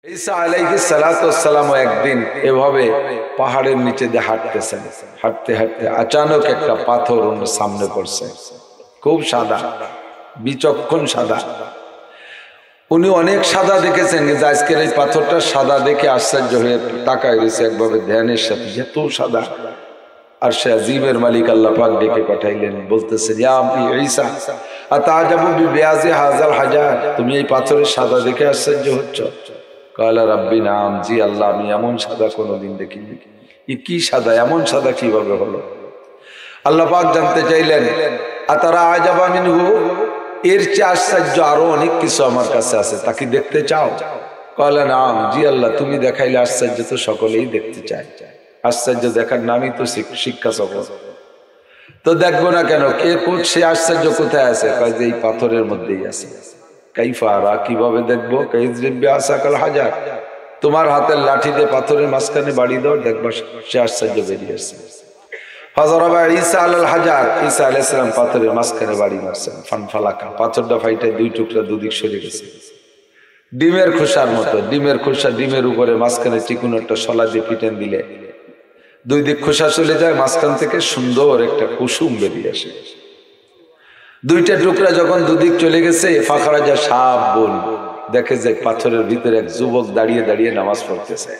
ঈসা আলাইহিস সালাতু ওয়াস সালাম একদিন এভাবে পাহাড়ের নিচে দিয়ে হাঁটতেছেন। হাঁটতে হাঁটতে আচানক একটা পাথর ওনার সামনে পড়ছে, খুব সাদা, বিচক্ষণ সাদা। উনি অনেক সাদা দেখেছেন, যে আজকের এই পাথরটা সাদা দেখে আশ্চর্য হয়ে তাকায় রয়েছে একভাবে ধ্যানের সাথে, এত সাদা। আর সে আজিমের মালিক আল্লাহ পাক ডেকে পাঠাইলেন, বলতেছে ইয়া ঈসা আতাজাবু বিবিয়াজি হাযাল হাজার, তুমি এই পাথরের সাদা দেখে আশ্চর্য হচ্ছ? কালা রাব্বি নাম, জি আল্লাহ, আমি এমন সাদা কোনোদিন দেখিনি। কি সাদা, এমন সাদা কিভাবে হলো? আল্লাহ পাক জানতে চাইলেন আতারা আজাবা মিনহু, এর চেয়ে আশ্চর্য আরো অনেক কিছু আমার কাছে আছে, তা কি দেখতে চাও? কালা নাম, জি আল্লাহ, তুমি দেখাইলে আশ্চর্য তো সকলেই দেখতে চায়, আশ্চর্য দেখার নামই তো শিক্ষা সফর। তো দেখবো না কেন? কে সে আশ্চর্য কোথায় আছে? এই পাথরের মধ্যেই আছে। কাইফারা, কিভাবে দেখবো? কাইজরিবিয়াসাকাল হাজার, তোমার হাতের লাঠিতে পাথরের মাঝখানে বাড়ি দাও, দেখবা সে আশ্চর্য বেরিয়ে আসছে। ফাজারাবা ঈসা আলাল হাজার, ঈসা আলাইহিস সালাম পাথরের মাঝখানে বাড়ি মারছেন। ফানফালাকা, পাথরটা ফাইটে দুই টুকরা দুদিক সরে গেছে, ডিমের খোসার মতো। ডিমের খোসা, ডিমের উপরে মাঝখানে চিকুন একটা শলা দিয়ে পিটেন দিলে দুই দিক খোসা চলে যায়, মাঝখান থেকে সুন্দর একটা কুসুম বেরিয়ে আসে। দুইটা টুকরা যখন দুদিক চলে গেছে, ফাঁকরা যা সাপ বল দেখে যে পাথরের ভিতরে এক যুবক দাঁড়িয়ে দাঁড়িয়ে নামাজ পড়তেছে।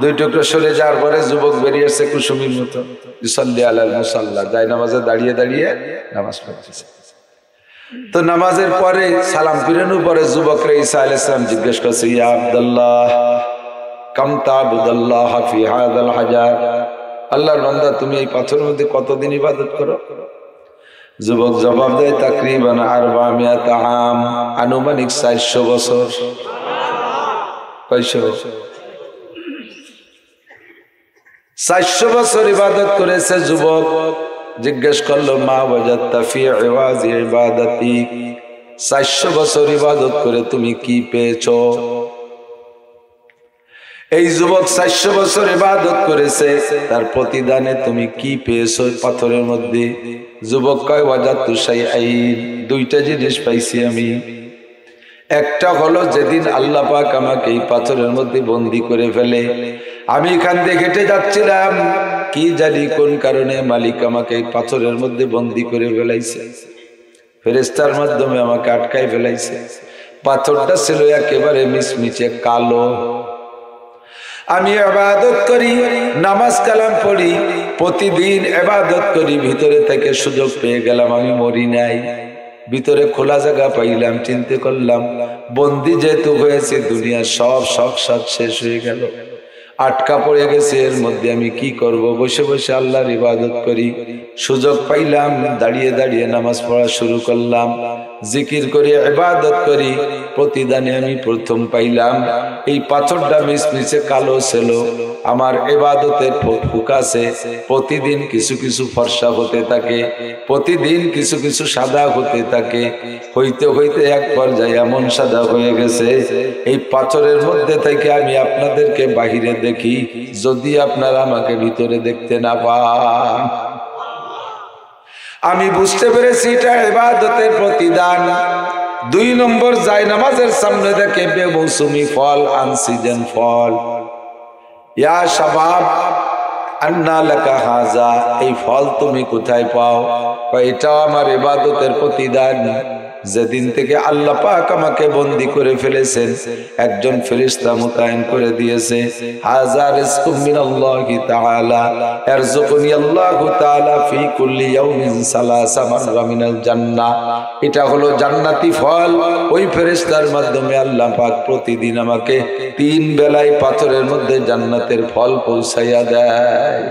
দুই টুকরা সরে যাওয়ার পরে যুবক বেরিয়ে আসছে কুসুমির মতো, ইউসাল্লি আলাল মুসাল্লা, যায় নামাজে দাঁড়িয়ে দাঁড়িয়ে নামাজ পড়তেছে। তো নামাজের পরে সালাম ফিরানোর পরে যুবকরা ঈসা আলাইহিস সালাম জিজ্ঞেস করছে, ইয়া আব্দুল্লাহ কাম তা'বুদাল্লাহ ফি হাযাল হাজার, আল্লাহর বান্দা, তুমি এই পাথরের মধ্যে কতদিন ইবাদত করো? যুবক জবাব দেয়, তাকরিবান 400 আম, আনুমানিক 400 বছর। 400 বছর ইবাদত করেছে যুবক। জিজ্ঞেস করলো, মা ওয়াজাদতা ফি ইওয়াজি ইবাদাতি, 400 বছর ইবাদত করে তুমি কি পেয়েছো? এই যুবক 400 বছর ইবাদত করেছে, তার প্রতিদানে তুমি কি পেয়েছো পাথরের মধ্যে? যুবক কয়, ওয়াজাদতু শাইআইন, দুইটা জিনিস পাইছি আমি। একটা হলো যেদিন আল্লাহ পাক আমাকে এই পাথরের মধ্যে বন্দী করে ফেলে, আমি এখান দিয়ে হেঁটে যাচ্ছিলাম, কি জানি কোন কারণে মালিক আমাকে এই পাথরের মধ্যে বন্দী করে ফেলাইছে, ফেরেশতার মাধ্যমে আমাকে আটকায় ফেলাইছে। পাথরটা ছিল একেবারে মিচমিচে কালো। আমি ইবাদত করি, নামাজ কালাম পড়ি, প্রতিদিন ইবাদত করি, ভিতরে থেকে সুযোগ পেয়ে গেলাম, আমি মরি নাই, ভিতরে খোলা জায়গা পাইলাম, চিন্তা করলাম বন্দি যেহেতু হয়েছে, দুনিয়ার সব শখ সাদ শেষ হয়ে গেল, আটকা পড়ে গেছে, এর মধ্যে আমি কি করব? বসে বসে আল্লাহর ইবাদত করি, সুযোগ পাইলাম, দাঁড়িয়ে দাঁড়িয়ে নামাজ পড়া শুরু করলাম, জিকির করি, ইবাদত করি, প্রতিদানে আমি প্রথম পাইলাম এই পাথরটা মিচমিচে কালো ছিল। আমার ইবাদতের ফোকাসে প্রতিদিন কিছু কিছু ফর্সা হতে থাকে, প্রতিদিন কিছু কিছু সাদা হতে থাকে, হইতে হইতে এক পর্যায়ে এমন সাদা হয়ে গেছে, এই পাথরের মধ্যে থেকে আমি আপনাদেরকে বাহিরে দেখি, যদি আপনারা আমাকে ভিতরে দেখতে না পান। আমি বুঝতে পেরেছি এটা ইবাদতের প্রতিদান। 2 নম্বর, যায় নামাজের সামনে দেখে বেমৌসুমি ফল, আনসিজন ফল। ইয়া শাবাব আন্না লাকা হাযা, এই ফল তুমি কোথায় পাও? এটাও আমার ইবাদতের প্রতিদান। যেদিন থেকে আল্লাহ পাক আমাকে বন্দী করে ফেলেছেন, একজন ফেরেশতা মোতায়েন করে দিয়েছে, হাযা রিজকুম মিনাল্লাহি তাআলা ইয়ারযুকুনি আল্লাহু তাআলা ফি কুল্লি ইয়াউমিন 3 মাররা মিনাল জান্নাহ। এটা হলো জান্নাতি ফল। ওই ফেরেশতার মাধ্যমে আল্লাহ পাক প্রতিদিন আমাকে 3 বেলায় পাথরের মধ্যে জান্নাতের ফল পৌঁছাইয়া দেয়।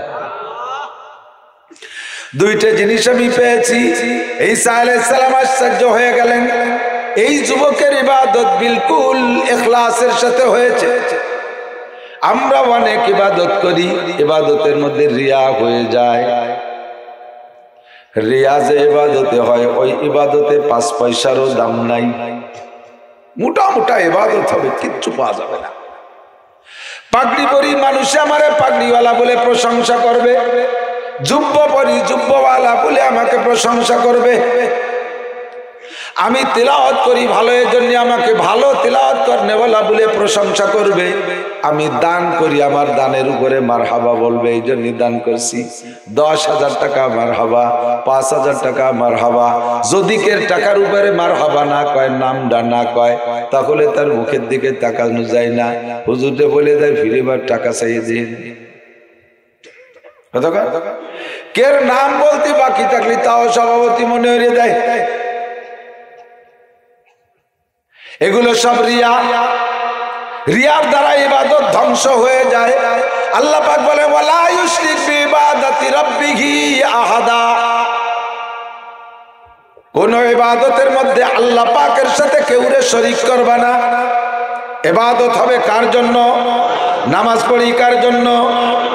দুইটা জিনিস আমি পেয়েছি। ঈসা আলাইহিস সালাম আশ্চর্য হয়ে গেলেন, এই যুবকের ইবাদত বিলকুল ইখলাসের সাথে হয়েছে। আমরা অনেক ইবাদত করি, ইবাদতের মধ্যে রিয়া হয়ে যায়। রিয়া যে ইবাদতে হয়, ওই ইবাদতে 5 পয়সারও দাম নাই। মোটা মোটা ইবাদত হবে, কিচ্ছু পাওয়া যাবে না। পাগড়ি পরি, মানুষে আমারে পাগড়িওয়ালা বলে প্রশংসা করবে, জুব্বা পরি, জুব্বাওয়ালা বলে আমাকে প্রশংসা করবে। আমি তিলাওয়াত করি ভালো, এর জন্য আমাকে ভালো তিলাওয়াত করনেওয়ালা বলে প্রশংসা করবে। আমি দান করি, আমার দানের উপরে মারহাবা বলবে, এই জন্য দান করছি। 10,000 টাকা মারহাবা, 5,000 টাকা মারহাবা। যদি কের টাকার উপরে মারহাবা না কয়, নামটা না কয়, তাহলে তার মুখের দিকে তাকানো যায় না। হুজুরে বলে দেয় ফিরেবার টাকা চাইয়ে দিয়ে কের নাম বলতে বাকি থাকলে তাও সভাপতি মনে হয়ে দেয়। এগুলো সব রিয়া, রিয়ার দ্বারা ইবাদত ধ্বংস হয়ে যায়। আল্লাহ পাক বলে ওয়ালা ইউশরিক বিইবাদাতি রাব্বিহি আহাদা, কোন ইবাদতের মধ্যে আল্লাহ পাকের সাথে কেউরে শরীক করবে না। ইবাদত হবে কার জন্য? নামাজ পড়ি কার জন্য?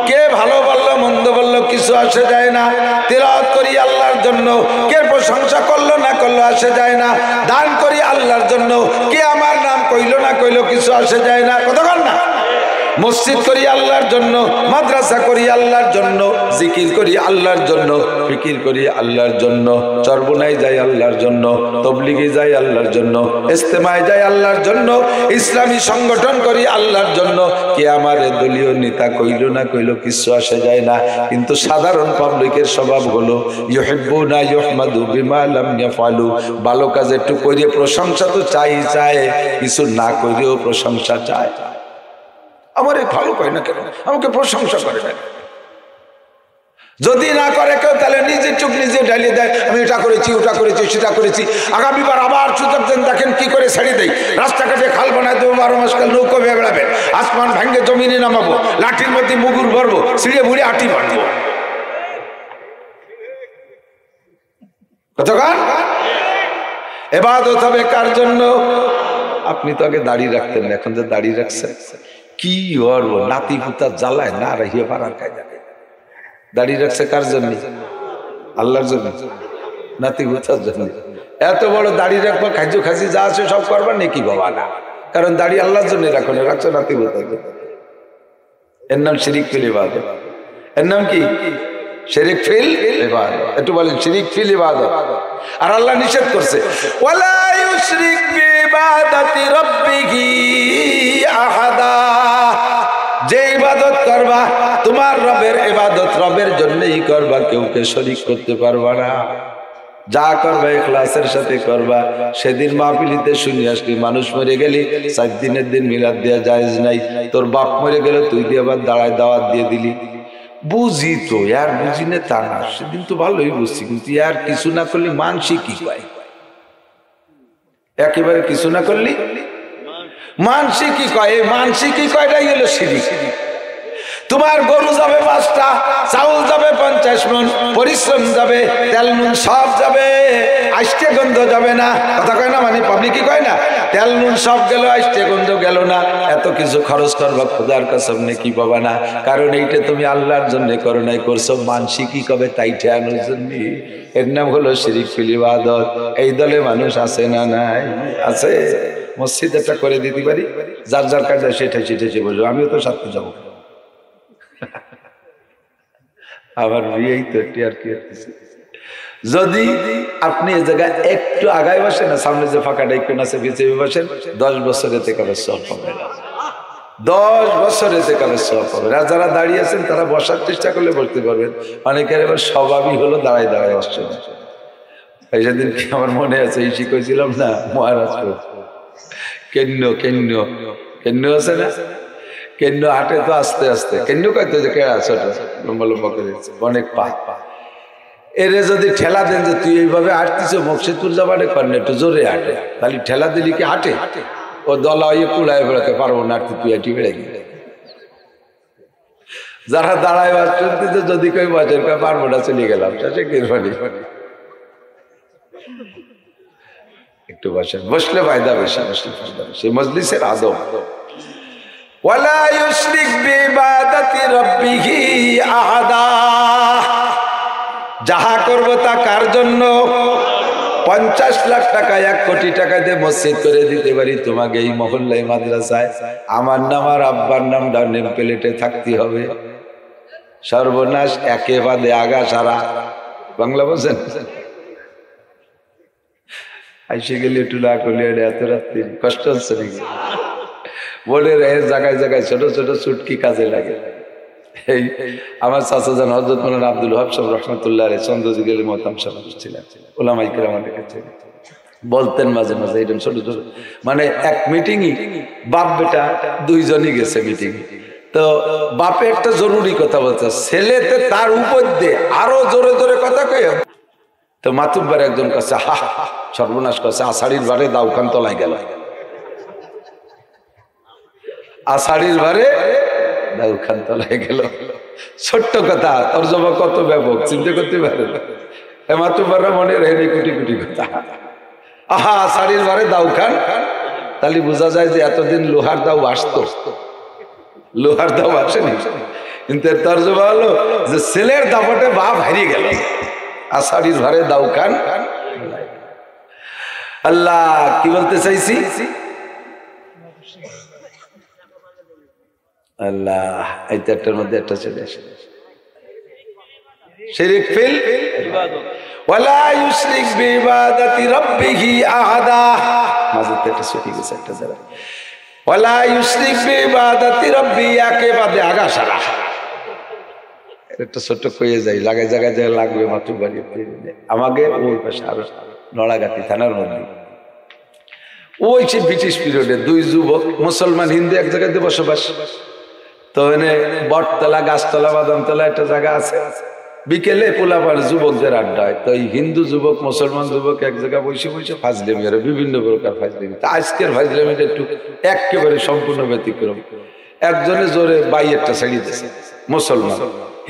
কে ভালো বললো মন্দ বললো কিছু আসে যায় না। তিলাওয়াত করি আল্লাহর জন্য, কে প্রশংসা করলো না করলো আসে যায় না। দান করি আল্লাহর জন্য, কে আমার নাম কইলো না কইলো কিছু আসে যায় না। কতক্ষণ না? মসজিদ করি আল্লাহর জন্য, মাদ্রাসা করি আল্লাহর জন্য, জিকির করি আল্লাহর জন্য, ফিকির করি আল্লাহর জন্য, চরবনায় যাই আল্লাহর জন্য, তবলিগে যাই আল্লাহর জন্য, ইজতেমায় যাই আল্লাহর জন্য, ইসলামী সংগঠন করি আল্লাহর জন্য। কে আমার দলীয় নেতা কইলো না কইলো কিছু আসে যায় না। কিন্তু সাধারণ পাবলিকের স্বভাব হলো ইউহিব্বুনা ইউহমাদু বিমা লাম ইয়াফআলু, ভালো কাজ একটু করে প্রশংসা তো চাই, কিছু না করেও প্রশংসা চায়। আমার ভালো কয় না কেন, আমাকে প্রশংসা করে না। যদি না করে কেউ তাহলে নিজের চোখ নিজে ঢালিয়ে দেয়, আমি এটা করেছি ওটা করেছি সেটা করেছি। আগামীবার আবার সুযোগ দেন, দেখেন কি করে ছেড়ে দেয়। রাস্তাঘাটে খাল বানায় দেবো, 12 মাস কাল নৌকো ভেবে বেড়াবেন, আসমান ভাঙ্গে জমিনে নামাবো, লাঠির মধ্যে মুগুর ভরবো, ছিঁড়ে ভুড়ে আটি মারবো। কতক্ষণ? ইবাদত হবে কার জন্য? আপনি তো আগে দাড়ি রাখতেন না, এখন যে দাড়ি রাখছেন কি করবো? নাতি পুতা জ্বালায় না রাখিয়ে পারার কায়দা। দাড়ি রাখছে কার জন্য? আল্লাহর জন্য, নাতি পুতার জন্য। এত বড় দাড়ি রাখবো, খাইজু খাসি যা আছে সব করবার নাকি বাবা না, কারণ দাড়ি আল্লাহর জন্য রাখো না, রাখছো নাতি পুতার জন্য। এর নাম শিরিক ফিল ইবাদত। এর নাম কি? শিরিক ফিল ইবাদত। একটু বলেন শিরিক ফিল ইবাদত। আর আল্লাহ নিষেধ করছে ওয়ালা ইউশরিক বিইবাদাতি রাব্বিহি আহাদা, যে ইবাদত করবা তোমার রবের ইবাদত রবের জন্যই করবা, কেউকে শরীক করতে পারবা না। যা করবা ইখলাসের সাথে করবা। সেদিন মাহফিলিতে শুনে আসলি মানুষ মরে গেলি 4 দিনের দিন মিলাদ দেওয়া জায়েজ নাই। তোর বাপ মরে গেল, তুই দিয়ে আবার দাঁড়ায় দাওয়াত দিয়ে দিলি। বুঝি তো আর বুঝি না তা না, সেদিন তো ভালোই বুঝছি, কিন্তু আর কিছু না করলে মানসি কি পায়? একেবারে কিছু না করলি মানসি কি কয়? এই মানসি কি কয়টাই হলো শিরিক। তোমার গরু যাবে 5টা, চাউল যাবে 50 মণ, পরিশ্রম যাবে, তেল নুন সব যাবে, আষ্টে গন্ধ যাবে না। কথা কয় না, মানে পাবলিক কি কয় না, তেল নুন সব গেল, আষ্টে গন্ধ গেল না। এত কিছু খরচ করবা, খোদার কসম নেকি পাবা না, কারণ এইটা তুমি আল্লাহর জন্য করো নাই, করছো মানসি কি কবে তাই ঠেয়ানোর জন্য। এর নাম হলো শিরিক ফিল ইবাদত। এই দলে মানুষ আছে না নাই? আছে। মসজিদ একটা করে দিতে পারি, যার যার কাজে সেটাই সেটাই বসবো। আমিও তো সাথে যাবো, আবার বিয়েই তো আর কি। যদি আপনি এই জায়গায় একটু আগায় বসেন না, সামনে যে ফাঁকা ডাইকন আছে বিচে বসেন, 10 বছর এতে কারো সব পাবে, 10 বছর এতে কারো সব পাবে। আর যারা দাঁড়িয়ে আছেন তারা বসার চেষ্টা করলে বসতে পারবেন। অনেকের এবার স্বভাবই হলো দাঁড়ায় দাঁড়ায় বসছে। এই সেদিন কি আমার মনে আছে, এই শিখেছিলাম না মহারাজপুর, কেন্ন কেন্ন কেন্ন আছে না, কেন্ন হাঁটে তো আস্তে আস্তে, কেন্ন কইতো যে কে আছে লম্বা লম্বা করে অনেক পা। এরে যদি ঠেলা দেন যে তুই এইভাবে হাঁটতিস মকসিদপুর যাবারে করেন, একটু জোরে হাঁটে, তাহলে ঠেলা দিলি কি হাঁটে? ও দলা হয়ে কুড়ায় বেড়াতে পারবো না, তুই হাঁটি বেড়ে গেলে। যারা দাঁড়ায় বাস চলতেছে, যদি কেউ বাসের কয় পারবো না, চলে গেলাম, সে কি একটু বসেন, বসলে ফায়দা বেশি, বসলে ফায়দা বেশি। মজলিসের আদব ওয়ালা ইউশরিক বিইবাদাতি রাব্বিহি আহাদা, যাহা করব তা কার জন্য? 50 লাখ টাকা 1 কোটি টাকা দিয়ে মসজিদ করে দিতে পারি তোমাকে এই মহল্লায় মাদ্রাসায়, আমার নাম আর আব্বার নাম ডানেম প্লেটে থাকতে হবে। সর্বনাশ, একে বাদে আগা সারা। বাংলা বলছেন? আইসে গেলে একটু না করলে এত রাত্রি কষ্ট হচ্ছে নাকি? বলে জায়গায় জায়গায় ছোট ছোট চুটকি কাজে লাগে। এই আমার চাচা জান হযরত মাওলানা আব্দুল ওয়াহাব সাহেব রাহমাতুল্লাহ আলাইহি চন্দ্রজিগের মতাম সাহেব ছিলেন, ওলামায়ে কেরামের কাছে বলতেন মাঝে মাঝে এরকম ছোট ছোট, মানে এক মিটিংই বাপ বেটা দুইজনই গেছে মিটিং। তো বাপে একটা জরুরি কথা বলছে, ছেলেতে তার উপর দিয়ে আরো জোরে জোরে কথা কয়ে। তো মাতুব্বার একজন কাছে হা সর্বনাশ করছে, আষাঢ়ির বারে দাউখান তলায় গেল। আষাঢ়ির বারে দাউখান তলায় গেল, ছোট্ট কথা, তর্জমা কত ব্যাপক চিন্তা করতে পারে। মাতুব্বাররা মনে রেখে কোটি কোটি কথা। আহা আষাঢ়ির বারে দাউখান, তাহলে বোঝা যায় যে এতদিন লোহার দাও আসতো, লোহার দাও আসেনি। কিন্তু তর্জমা হলো যে ছেলের দাপটে বাপ হারিয়ে গেল, আষাঢ়ির ভারে দাউখান। আল্লাহ কি বলতে চাইছি, আল্লাহ এই চারটার মধ্যে একটা চলে আসে, শিরক ফিল ইবাদত ওয়ালা ইউশরিক বিইবাদাতি রাব্বিহি আহাদা। মাঝে একটা ছুটি গেছে একটা জায়গা, ওয়ালা ইউশরিক বিইবাদাতি রাব্বি, একেবারে আগা সারা। একটা ছোট্ট কয়ে যাই, লাগাই জায়গায় জায়গায় লাগবে মাত্র বাড়ি আমাকে ওই পাশে আরো নড়াগাতি থানার মধ্যে ওই সে ব্রিটিশ পিরিয়ডে দুই যুবক মুসলমান হিন্দু এক জায়গাতে বসবাস। তো এনে বটতলা গাছতলা বাদামতলা একটা জায়গা আছে, বিকেলে পোলাপার যুবকদের আড্ডা হয়। তো এই হিন্দু যুবক মুসলমান যুবক এক জায়গায় বসে বসে ফাজলামি করে, বিভিন্ন প্রকার ফাজলামি। তা আজকের ফাজলামিটা একটু একেবারে সম্পূর্ণ ব্যতিক্রম। একজনে জোরে বাই একটা ছেড়ে দিয়েছে মুসলমান,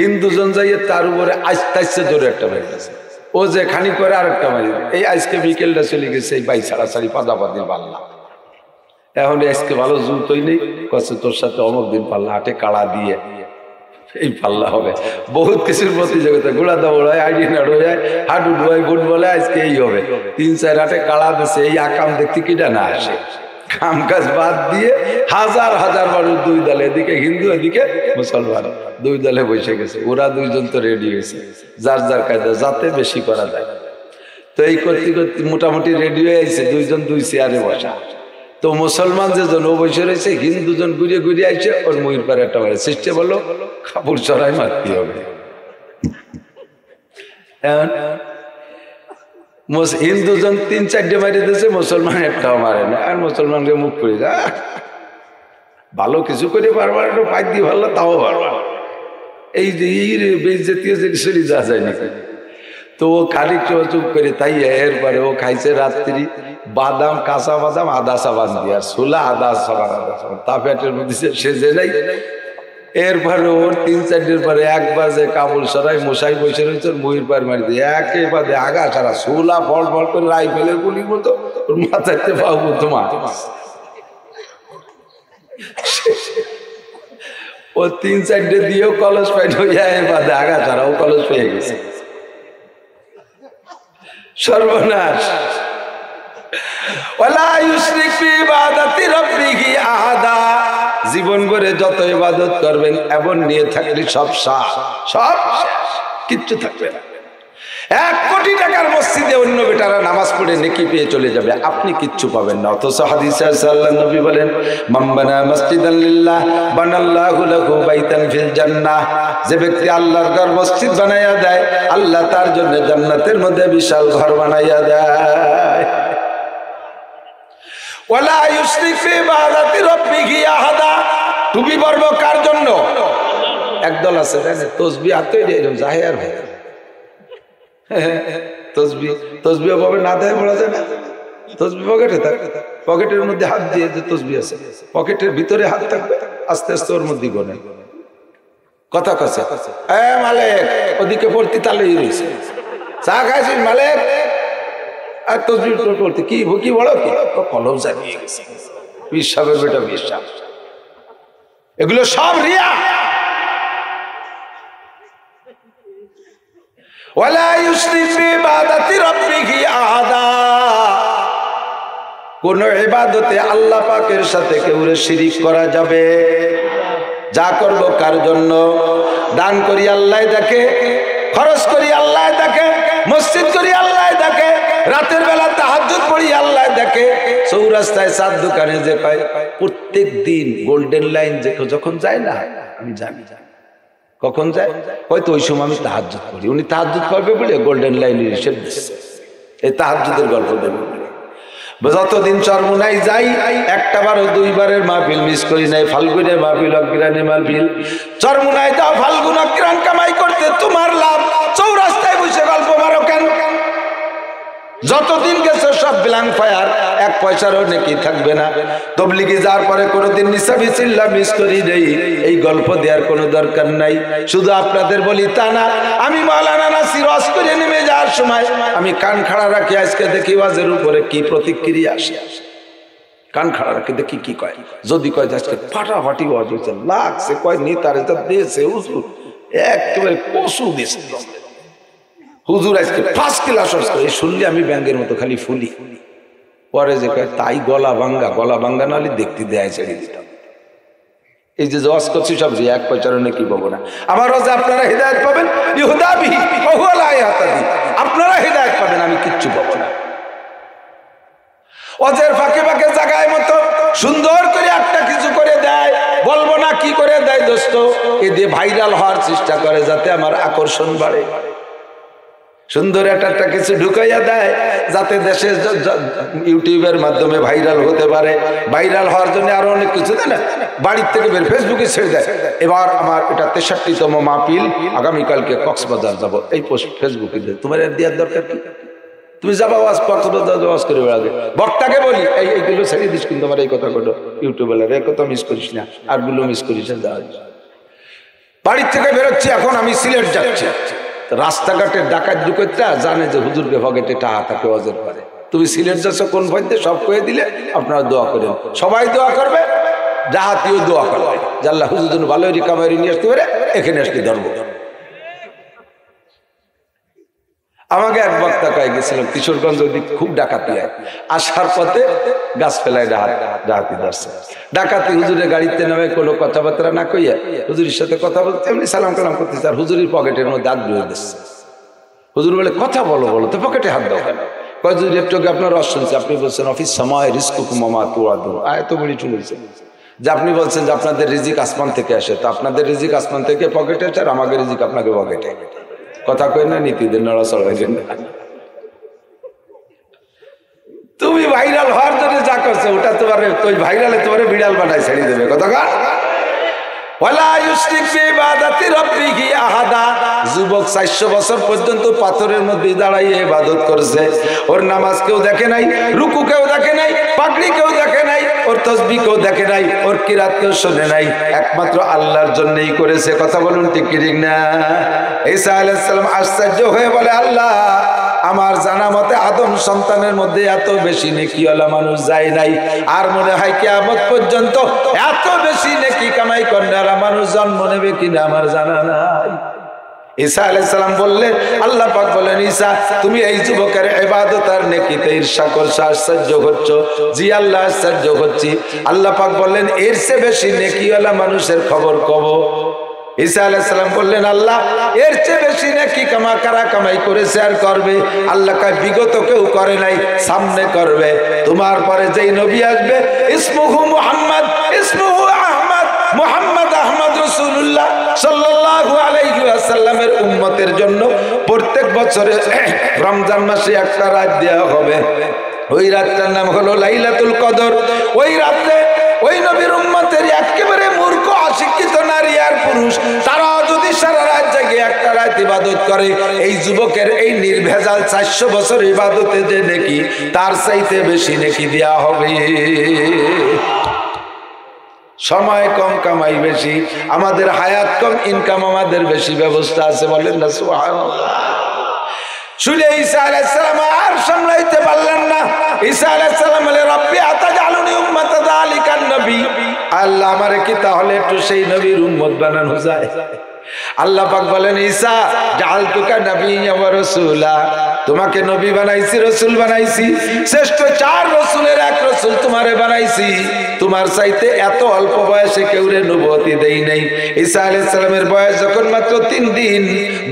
হিন্দুজন যাইয়ে তার উপরে আস্তে জোরে একটা বাড়ি আছে, ও যে খানি করে আর একটা বাড়ি। এই আজকে বিকেলটা চলে গেছে, এই বাই ছাড়াছাড়ি পাদাপাদি পাল্লা। এখন আজকে ভালো জুতোই নেই, কচ্ছে তোর সাথে অমুক দিন পাল্লা হাটে কাড়া দিয়ে এই পাল্লা হবে। বহুত কিছুর প্রতিযোগিতা, ঘোড়া দৌড় হয়, আইডি নাড় হয়, হাডু ডুয়াই ফুটবলে আজকে এই হবে। 3-4 হাটে কাড়া দিচ্ছে, এই আকাম দেখতে কিটা না আসে। কাম কাজ বাদ দিয়ে হাজার হাজার মানুষ দুই দলে, এদিকে হিন্দু এদিকে মুসলমান, দুই দলে বসে গেছে। ওরা দুইজন তো রেডি হয়েছে যার যার কায়দা যাতে বেশি করা যায়। তো এই করতে করতে মোটামুটি রেডি হয়ে আছে, দুইজন দুই চেয়ারে বসা। তো মুসলমান যেজন ও বসে রয়েছে, হিন্দুজন ঘুরে ঘুরে আসছে, ওর ময়ূর পারে একটা মারে সৃষ্টি বললো কাপড় চড়াই মারতে হবে। হিন্দুজন 3-4টে মারি দিয়েছে, মুসলমান একটাও মারে না। আর মুসলমানকে মুখ করে যা ভালো কিছু করে পারবার, একটু পাইক দিয়ে ভালো তাও পারবার, এই যে বেইজ্জতীয় যে শরীর যা যায় নাকি। তো ও খানিকটা চুপ করে, তাই এরপরে ও খাইছে রাত্রি বাদাম, কাঁচা বাদাম আদা সাবান দিয়ে, আর ছোলা আদা সাবান তা পেটের মধ্যে সেজে নাই। এরপরে ওর 3-4 পরে একবার যে কাবুল সরাই মশাই বসে রয়েছে, ময়ূর পার মারি দিয়ে একেবারে আগা ছাড়া ছোলা ফল ফল করে রাইফেলের গুলির মতো ওর মাথাতে পাবো তোমার। ও 3-4টে দিয়েও কলস পাইট হয়ে যায়, বাদে আগা ছাড়া ও কলস পেয়ে গেছে। সর্বনাশ। ওয়ালা ইউশরিক বিইবাদাতি রাব্বিহি আহাদা, জীবন ভরে যত ইবাদত করবেন এমন নিয়ে থাকলে সব সব কিচ্ছু থাকবে না। 1 কোটি টাকার মসজিদে অন্য বেটারা নামাজ পড়ে নেকি পেয়ে চলে যাবে, আপনি কিচ্ছু পাবেন না। অথচ হাদিসে আল্লাহর নবী বলেন, মান বানা মসজিদান লিল্লাহ বানাল্লাহু লাহু বাইতান ফিল জান্নাহ, যে ব্যক্তি আল্লাহর ঘর মসজিদ বানাইয়া দেয়, আল্লাহ তার জন্য জান্নাতের মধ্যে বিশাল ঘর বানাইয়া দেয়। ওয়ালা ইউশরিক বিইবাদাতি রাব্বিহি আহাদা, টুপি পরব কার জন্য? একদল আছে তসবিহ হাতে এরকম জাহের ভাই, তসবিহ ভাবে না দেয় পড়া যায় না। তসবিহ পকেটে থাকে, পকেটের মধ্যে হাত দিয়ে যে তসবিহ আছে, পকেটের ভিতরে হাত থাকবে, আস্তে আস্তে ওর মধ্যে গনে কথা কাছে। মালিক ওদিকে পড়তি তালেই রয়েছে, চা খাইছিস মালিক? আর তসবিহ পড়তে কি কি বড় কি কলম জানিয়ে গেছে, বিশ্বাসের বেটা বিশ্বাস। এগুলো সব রিয়া। ওয়ালা ইউশরিক বিইবাদাতি রাব্বিহি আহাদা, কোন ইবাদতে আল্লাহ পাকের সাথে কেউ শিরিক করা যাবে। যা করব কার জন্য? দান করি আল্লাহ দেখে, খরচ করি আল্লাহ দেখে, মসজিদ করি আল্লাহ দেখে, রাতের বেলা তাহাজ্জুদ পড়ি আল্লাহ দেখে চৌরাস্তায় চার দোকানে যে পায় প্রত্যেক দিন গোল্ডেন লাইন যখন যায় না আমি জানি কখন যায় হয়তো ওই সময় আমি তাহাজ্জুদ পড়ি উনি তাহাজ্জুদ করবে বলে গোল্ডেন লাইনের হিসেব দিচ্ছে এই তাহাজ্জুদের গল্প দেবে যতদিন চরমুনাই যাই একটা বারো দুইবারের মাহফিল মিস করি নাই ফাল্গুনের মাহফিল অগ্রাণী মাহফিল চরমুনাই যাও ফাল্গুন অগ্রাণ কামাই করতে তোমার লাভ চৌরাস্তায় বসে গল্প মারো কেন যতদিন গেছে সব ব্ল্যাঙ্ক ফায়ার এক পয়সারও নেকি থাকবে না তবলিগে যাওয়ার পরে কোনোদিন নিসাবি চিল্লা মিস করি নেই এই গল্প দেওয়ার কোনো দরকার নাই শুধু আপনাদের বলি তা না আমি মাওলানা নাসির ওয়াজ করে নেমে যাওয়ার সময় আমি কান খাড়া রাখি আজকে দেখি ওয়াজের উপরে কি প্রতিক্রিয়া আসে কান খাড়া রাখি দেখি কি কয় যদি কয় আজকে ফাটাফাটি ওয়াজ হয়েছে লাগছে কয় নেতারে যা দিয়েছে হুজুর একেবারে পশু দিয়েছে হুজুর আজকে ফার্স্ট ক্লাস এই শুনলে আমি ব্যাঙ্গের মতো খালি ফুলি পরে যে তাই গলা ভাঙ্গা নাহলে দেখতে দেয় ছেড়ে দিতাম এই যে জজ করছি সব যে এক পয়সার কি পাবো না আমার রোজে আপনারা হৃদায়ত পাবেন আপনারা হৃদায়ত পাবেন আমি কিচ্ছু পাবো না অজের ফাঁকে ফাঁকে জায়গায় মতো সুন্দর করে একটা কিছু করে দেয় বলবো না কি করে দেয় দোস্ত এ দিয়ে ভাইরাল হওয়ার চেষ্টা করে যাতে আমার আকর্ষণ বাড়ে সুন্দর একটা কিছু ঢুকাইয়া দেয় যাতে দেশে ইউটিউবের মাধ্যমে ভাইরাল হতে পারে ভাইরাল হওয়ার জন্য আরো অনেক কিছু দেয় না বাড়ির থেকে বের ফেসবুকে ছেড়ে দেয় এবার আমার এটা 63তম মাহফিল আগামীকালকে কক্সবাজার যাবো এই পোস্ট ফেসবুকে তোমার দেওয়ার দরকার কি তুমি যাবা কক্সবাজার ওয়াজ করে বেড়াবে বক্তাকে বলি এইগুলো ছেড়ে দিস কিন্তু আমার এই কথা কটো ইউটিউবে এই কথা মিস করিস না আরগুলো মিস করিস না বাড়ির থেকে বেরোচ্ছি এখন আমি সিলেট যাচ্ছি রাস্তাঘাটের ডাকাত দুকেটটা জানে যে হুজুরকে পকেটে টাকা থাকে ওয়াজের পরে তুমি সিলেট যাচ্ছ কোন পয়েন্টে সব কয়ে দিলে আপনারা দোয়া করেন সবাই দোয়া করবে জাহাতিও দোয়া করবে যে আল্লাহ হুজুর জন্য ভালো রিকাভারি নিয়ে আসতে পারে এখানে আসলে ধর্ম আমাকে এক বক্তা কয়ে গেছিলাম কিশোরগঞ্জ ওইদিক খুব ডাকাতি হয় আসার পথে গাছ ফেলায় ডাকাতি ধরছে ডাকাতি হুজুরের গাড়িতে নামে কোনো কথাবার্তা না কইয়া হুজুরের সাথে কথা বলতে এমনি সালাম কালাম করতেছে আর হুজুরের পকেটের মধ্যে হাত ধুয়ে দিচ্ছে হুজুর বলে কথা বলো তো পকেটে হাত দাও কেন হুজুর একটু আপনার রস শুনছে আপনি বলছেন অফিস সময় রিস্কু মামা তোয়া দো এত বড়ি শুনেছে যে আপনি বলছেন যে আপনাদের রিজিক আসমান থেকে আসে তো আপনাদের রিজিক আসমান থেকে পকেটে আর আমাদের রিজিক আপনাকে পকেটে কথা কই না নীতিদের নড়াচড় হয়েছে তুমি ভাইরাল হওয়ার জন্য যা করছো ওটা তোমার ওই ভাইরালে তোমার বিড়াল বানায় ছেড়ে দেবে কথা যুবক 400 বছর পর্যন্ত পাথরের মধ্যে দাঁড়াইয়ে ইবাদত করছে ওর নামাজ কেউ দেখে নাই রুকু কেউ দেখে নাই পাগড়ি কেউ দেখে নাই ওর তাসবিহ কেউ দেখে নাই ওর কিরাত কেউ শুনে নাই একমাত্র আল্লাহর জন্যই করেছে কথা বলুন ঠিক ঠিক না ঈসা আলাইহিস সালাম আশ্চর্য হয়ে বলে আল্লাহ আমার জানা মতে আদম সন্তানের মধ্যে এত বেশি নেকিওয়ালা মানুষ যায় নাই আর মনে হয় কিয়ামত পর্যন্ত এত বেশি নেকি কামাই করনেওয়ালা মানুষ জন্ম নেবে কিনা আমার জানা নাই ঈসা আলাইহিস সালাম বললেন আল্লাহ পাক বলেন ঈসা তুমি এই যুবকের ইবাদত আর নেকিতে ঈর্ষা করছো আশ্চর্য হচ্ছো জি আল্লাহ আশ্চর্য হচ্ছি আল্লাহ পাক বললেন এর চেয়ে বেশি নেকিওয়ালা মানুষের খবর কব ঈসা আলাইহিস সালাম বললেন আল্লাহ এর চেয়ে বেশি নাকি কারা কামাই করেছে আর করবে আল্লাহ কয় বিগত কেউ করে নাই সামনে করবে তোমার পরে যেই নবী আসবে ইসমুহু মুহাম্মদ ইসমুহু আহমদ মুহাম্মদ আহমদ রাসূলুল্লাহ সাল্লাল্লাহু আলাইহি ওয়াসাল্লামের উম্মতের জন্য প্রত্যেক বছরে রমজান মাসে একটা রাত দেওয়া হবে ওই রাতটার নাম হলো লাইলাতুল কদর ওই রাতে ওই নবীর উম্মতের একেবারে মূর্খ অশিক্ষিত নারী আর পুরুষ তারা যদি সারা রাত জেগে একটা রাত ইবাদত করে এই যুবকের এই নির্ভেজাল 400 বছর ইবাদতে যে নেকি তার চাইতে বেশি নেকি দেয়া হবে সময় কম কামাই বেশি আমাদের হায়াত কম ইনকাম আমাদের বেশি ব্যবস্থা আছে বলেন না সুবহানাল্লাহ শুনে ঈসা আলাইহিস সালাম আর সামলাইতে পারলেন না ঈসা আলাইহিস সালাম বলে রব্বি আতাজালুনি উম্মাতা যালিকান নবী আল্লাহ আমারে কি তাহলে একটু সেই নবীর উম্মত বানানো যায় আল্লাহ পাক বলেন ঈসা জাআলতুকা নাবিয়্যান ওয়া রাসূলা তোমাকে নবী বানাইছি রাসূল বানাইছি শ্রেষ্ঠ 4 রাসূলের এক রাসূল তোমারে বানাইছি, তোমার চাইতে এত অল্প বয়সে কেউরে নবুয়তি দেই নাই। ঈসা আলাইহিস সালামের বয়স যখন মাত্র 3 দিন,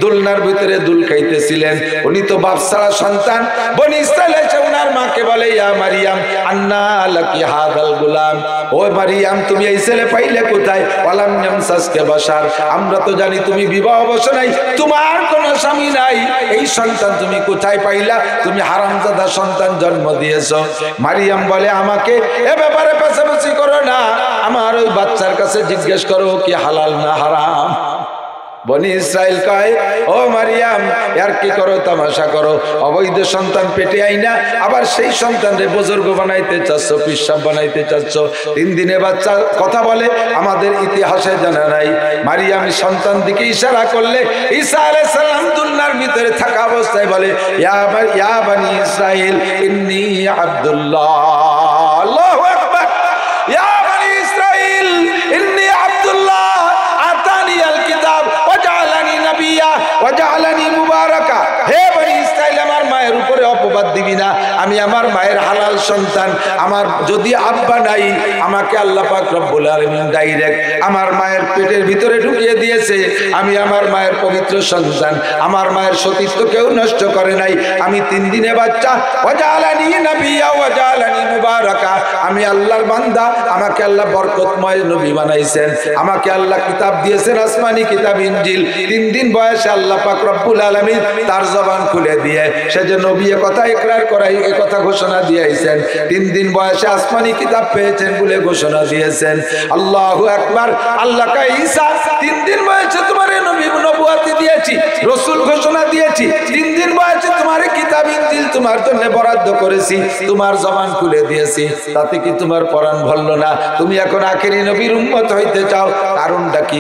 দুলনার ভিতরে দুল খাইতেছিলেন, উনি তো বাপ ছাড়া সন্তান। বনি ইসরাইল এসে ওনার মাকে বলে, ইয়া মারিয়াম আন্না লাকি হাদাল গুলাম, ও মারিয়াম তুমি এই ছেলে পাইলে কোথায়? ওয়ালাম ইয়ামসাসকে বাশার, আমরা তো জানি তুমি বিবাহ বসো নাই, তোমার কোনো স্বামী নাই, এই সন্তান তুমি কোথায় পাইলা? তুমি হারামজাদা সন্তান জন্ম দিয়েছো। মারিয়াম বলে, আমাকে এ ব্যাপারে পেছাপেছি করো না, আমার ওই বাচ্চার কাছে জিজ্ঞেস করো কি হালাল না হারাম। বনি ইসরাইল কয়, ও মারিয়াম আর কি করো, তামাশা করো, অবৈধ সন্তান পেটে আইনা আবার সেই সন্তানরে বুজুর্গ বানাইতে চাচ্ছ, পিসাব বানাইতে চাচ্ছ। 3 দিনে বাচ্চা কথা বলে, আমাদের ইতিহাসে জানা নাই। মারিয়াম সন্তান দিকে ইশারা করলে ঈসা আলাইহিস সালাম দুলনার ভিতরে থাকা অবস্থায় বলে, ইয়া বনি ইসরাইল ইন্নী আব্দুল্লাহ। আল্লাহু আকবার। ইয়া বনি ইসরাইল ইন্নী আব্দুল্লাহ আতানি আল কিতাব ওয়াজআলানি নাবিয়্যা ওয়াজআলানি মুবারাকা। হে বনি ইসরাইল, আমার মায়ের উপরে অপবাদ দিবি না, আমি আমার মায়ের হালাল সন্তান। আমার যদি আব্বা নাই, আমাকে আল্লাহ পাক রব্বুল আলামিন ডাইরেক্ট আমার মায়ের পেটের ভিতরে ঢুকিয়ে দিয়েছে। আমি আমার মায়ের পবিত্র সন্তান, আমার মায়ের সতীত্ব কেউ নষ্ট করে নাই। আমি 3 দিনে বাচ্চা। ওয়াজআলানি নাবিয়্যা ওয়াজআলানি মুবারাকা, আমি আল্লাহর বান্দা, আমাকে আল্লাহ বরকতময় নবী বানাইছেন, আমাকে আল্লাহ কিতাব দিয়েছেন, আসমানি কিতাব ইনজিল। 3 দিন বয়সে আল্লাহ পাক রব্বুল আলামিন তার জবান খুলে দিয়ে সে যে নবী এ কথা ইকরার করাই, এ কথা ঘোষণা দিয়েছেন। 3 দিন বয়সে আসমানি কিতাব পেয়েছেন বলে ঘোষণা দিয়েছেন। আল্লাহু আকবার। আল্লাহ কয়, ঈসা 3 দিন বয়সে তোমার নবী নবুয়তি দিয়েছি, রাসূল ঘোষণা দিয়েছি। 3 দিন বয়সে তোমার কিতাব ইনজিল তোমার জন্য বরাদ্দ করেছি, তোমার জবান খুলে দিয়েছি। তাতে কি তোমার পরাণ ভরল না? তুমি এখন আখেরি নবীর উম্মত হইতে চাও, কারণটা কি?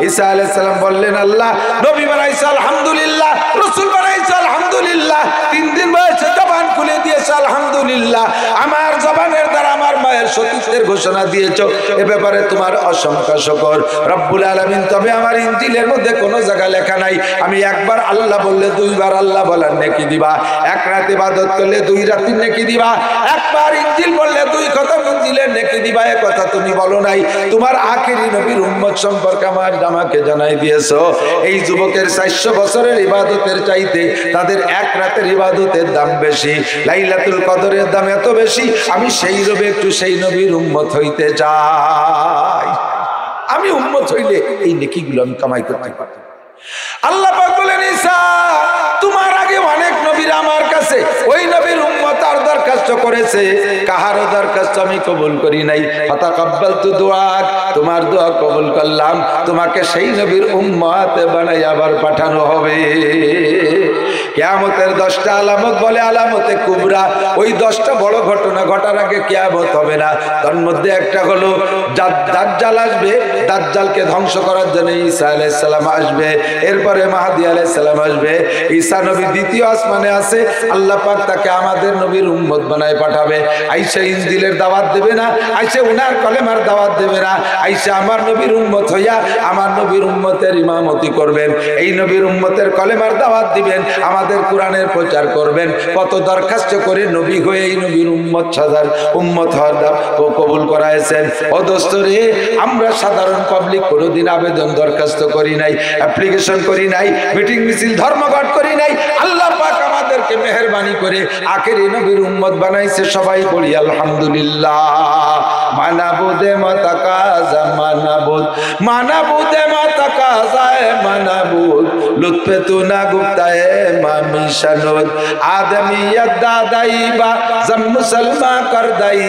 ঈসা আলাইহিস সালাম বললেন, আল্লাহ নবী বানাইছে আলহামদুলিল্লাহ, রাসূল বানাইছে আলহামদুলিল্লাহ, 3 দিন বয়সে জবান খুলে দিয়েছে আলহামদুলিল্লাহ, আমার জবানের দ্বারা আমার মায়ের সতীত্বের ঘোষণা দিয়েছো, এ ব্যাপারে তোমার অসংখ্য শুকর রব্বুল আলামিন। তবে আমার ইনজিলের মধ্যে কোনো জায়গা লেখা নাই আমি একবার আল্লাহ বললে 2 বার আল্লাহ বলার নেকি দিবা, 1 রাত ইবাদত করলে 2 রাতের নেকি দিবা, একবার ইনজিল বললে 2 খতম ইনজিলের নেকি দিবা। এ কথা তুমি বলো নাই। তোমার আখেরি নবীর উম্মত সম্পর্কে আমাকে জানাই দিয়েছো। এই যুবকের 400 বছরের ইবাদতের চাইতে তাদের 1 রাতের ইবাদতের দাম বেশি, লাইলাতুল কদরের দাম এত বেশি। আমি সেই রবে একটু সেই নবীর উম্মত হইতে চাই। আমি উম্মত হইলে এই নেকিগুলো আমি কামাই করতে পারি। আল্লাহ পাক বলেন, ঈসা তোমার আগে অনেক নবীরা আমার কাছে ওই নবীর উম্মত আর দরখাস্ত করেছে, কাহারও দরখাস্ত আমি কবুল করি নাই। ফাতাকাব্বালতু দুআক, তোমার দোয়া কবুল করলাম, তোমাকে সেই নবীর উম্মত বানাই আবার পাঠানো হবে। কিয়ামতের 10টা আলামত বলে আলামতে কুবরা, ওই 10টা বড় ঘটনা ঘটার আগে কিয়ামত হবে না। তার মধ্যে একটা হলো দাজ্জাল আসবে, দাজ্জালকে ধ্বংস করার জন্য ঈসা আলাইহিস সালাম আসবে, এরপরে মাহদী আলাইহিস সালাম আসবে। ঈসা নবী দ্বিতীয় আসমানে আছে, আল্লাহ পাক তাকে আমাদের নবীর উম্মত বানায় পাঠাবে। আইসা ইনজিলের দাওয়াত দেবে না, আইসা উনার কলেমার দাওয়াত দেবে না, আইসা আমার নবীর উম্মত হইয়া আমার নবীর উম্মতের ইমামতি করবেন, এই নবীর উম্মতের কলেমার দাওয়াত দিবেন, আমাদের কোরআনের প্রচার করবেন। কত দরখাস্ত করে নবী হয়ে এই নবীর উম্মত সাজার উম্মত হওয়ার ও কবুল করাইছেন। ও দোস্ত রে, আমরা সাধারণ পাবলিক কোনোদিন আবেদন দরখাস্ত করি নাই, অ্যাপ্লিকেশন করি নাই, মিটিং মিছিল ধর্মঘট করি নাই। আল্লাহ পাক আমাদেরকে মেহেরবানি করে আখেরি নবীর উম্মত বানাইছে। সবাই বলি আলহামদুলিল্লাহ। মানাবুদে মাতাকাজা মানাবুদ, মানাবুদে মাতাকাজায় মানাবুদ, লুৎফে তু না গুপ্তায়ে মামিশানুদ, আদমিয়ত দাদাইবা জম মুসলমান কর দাই,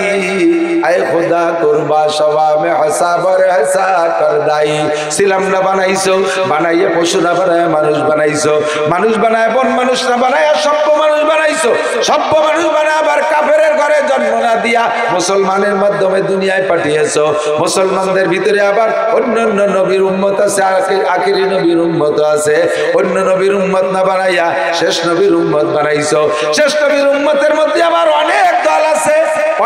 আয় খুদা কুরবা সওয়া মে হিসাবর হিসা কর দাই। ছিলাম না বানাইছো, বানাইয়ে পশু না বানায় মানুষ বানাইছো, মানুষ বানায় বন মানুষ না বানায় সভ্য মানুষ বানাইছো, সভ্য মানুষ বানায় আবার কাফেরের ঘরে জন্ম না দিয়া মুসলমানের মাধ্যমে দুনিয়ায় পাঠিয়েছো। মুসলমানদের ভিতরে আবার অন্য অন্য নবীর উম্মত আছে, আখেরি নবীর উম্মত আছে। অন্য নবীর উম্মত না বানাইয়া শেষ নবীর উম্মত বানাইছো। শেষ নবীর উম্মতের মধ্যে আবার অনেক দল আছে,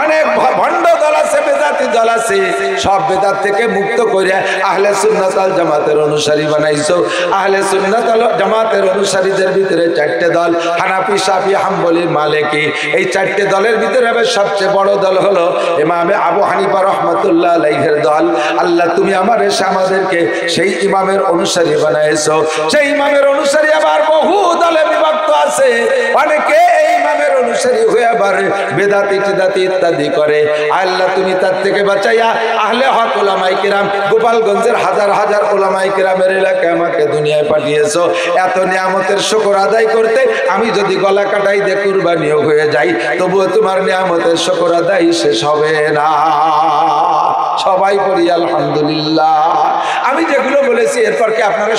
অনেক ভণ্ড দল আছে, বেদাতি দল আছে, সব বেদাত থেকে মুক্ত করে আহলে সুন্নাত ওয়াল জামাতের অনুসারী বানাইছো। আহলে সুন্নাত ওয়াল জামাতের অনুসারীদের ভিতরে চারটে দল, হানাফি, শাফি, হাম্বলি, মালিকি। এই চারটে দলের ভিতরে সবচেয়ে বড় দল হলো ইমামে আবু হানিফা রাহমাতুল্লাহ আলাইহির দল। আল্লাহ তুমি আমাদেরকে সেই ইমামের অনুসারী বানাইছো। সেই ইমামের অনুসারী আবার বহু দলে বিভক্ত আছে। অনেকে এই ইমামের অনুসারী হয়ে আবার বেদাতি টিদাতি ইত্যাদি করে। আল্লাহ তুমি তার থেকে বাঁচাইয়া আহলে হক উলামায়ে কিরাম, গোপালগঞ্জের হাজার হাজার উলামায়ে কিরামের এলাকায় আমাকে দুনিয়ায় পাঠিয়েছো। এত নিয়ামতের শুকর আদায় করতে আমি যদি গলা কাটাই দিয়ে কুরবানিও হয়ে যাই, তবুও তোমার নিয়ামতের শুকর আদায় শেষ হবে না। সবাই পড়ি আলহামদুলিল্লাহ। আমি যেগুলো বলেছি এরপর কি আপনারা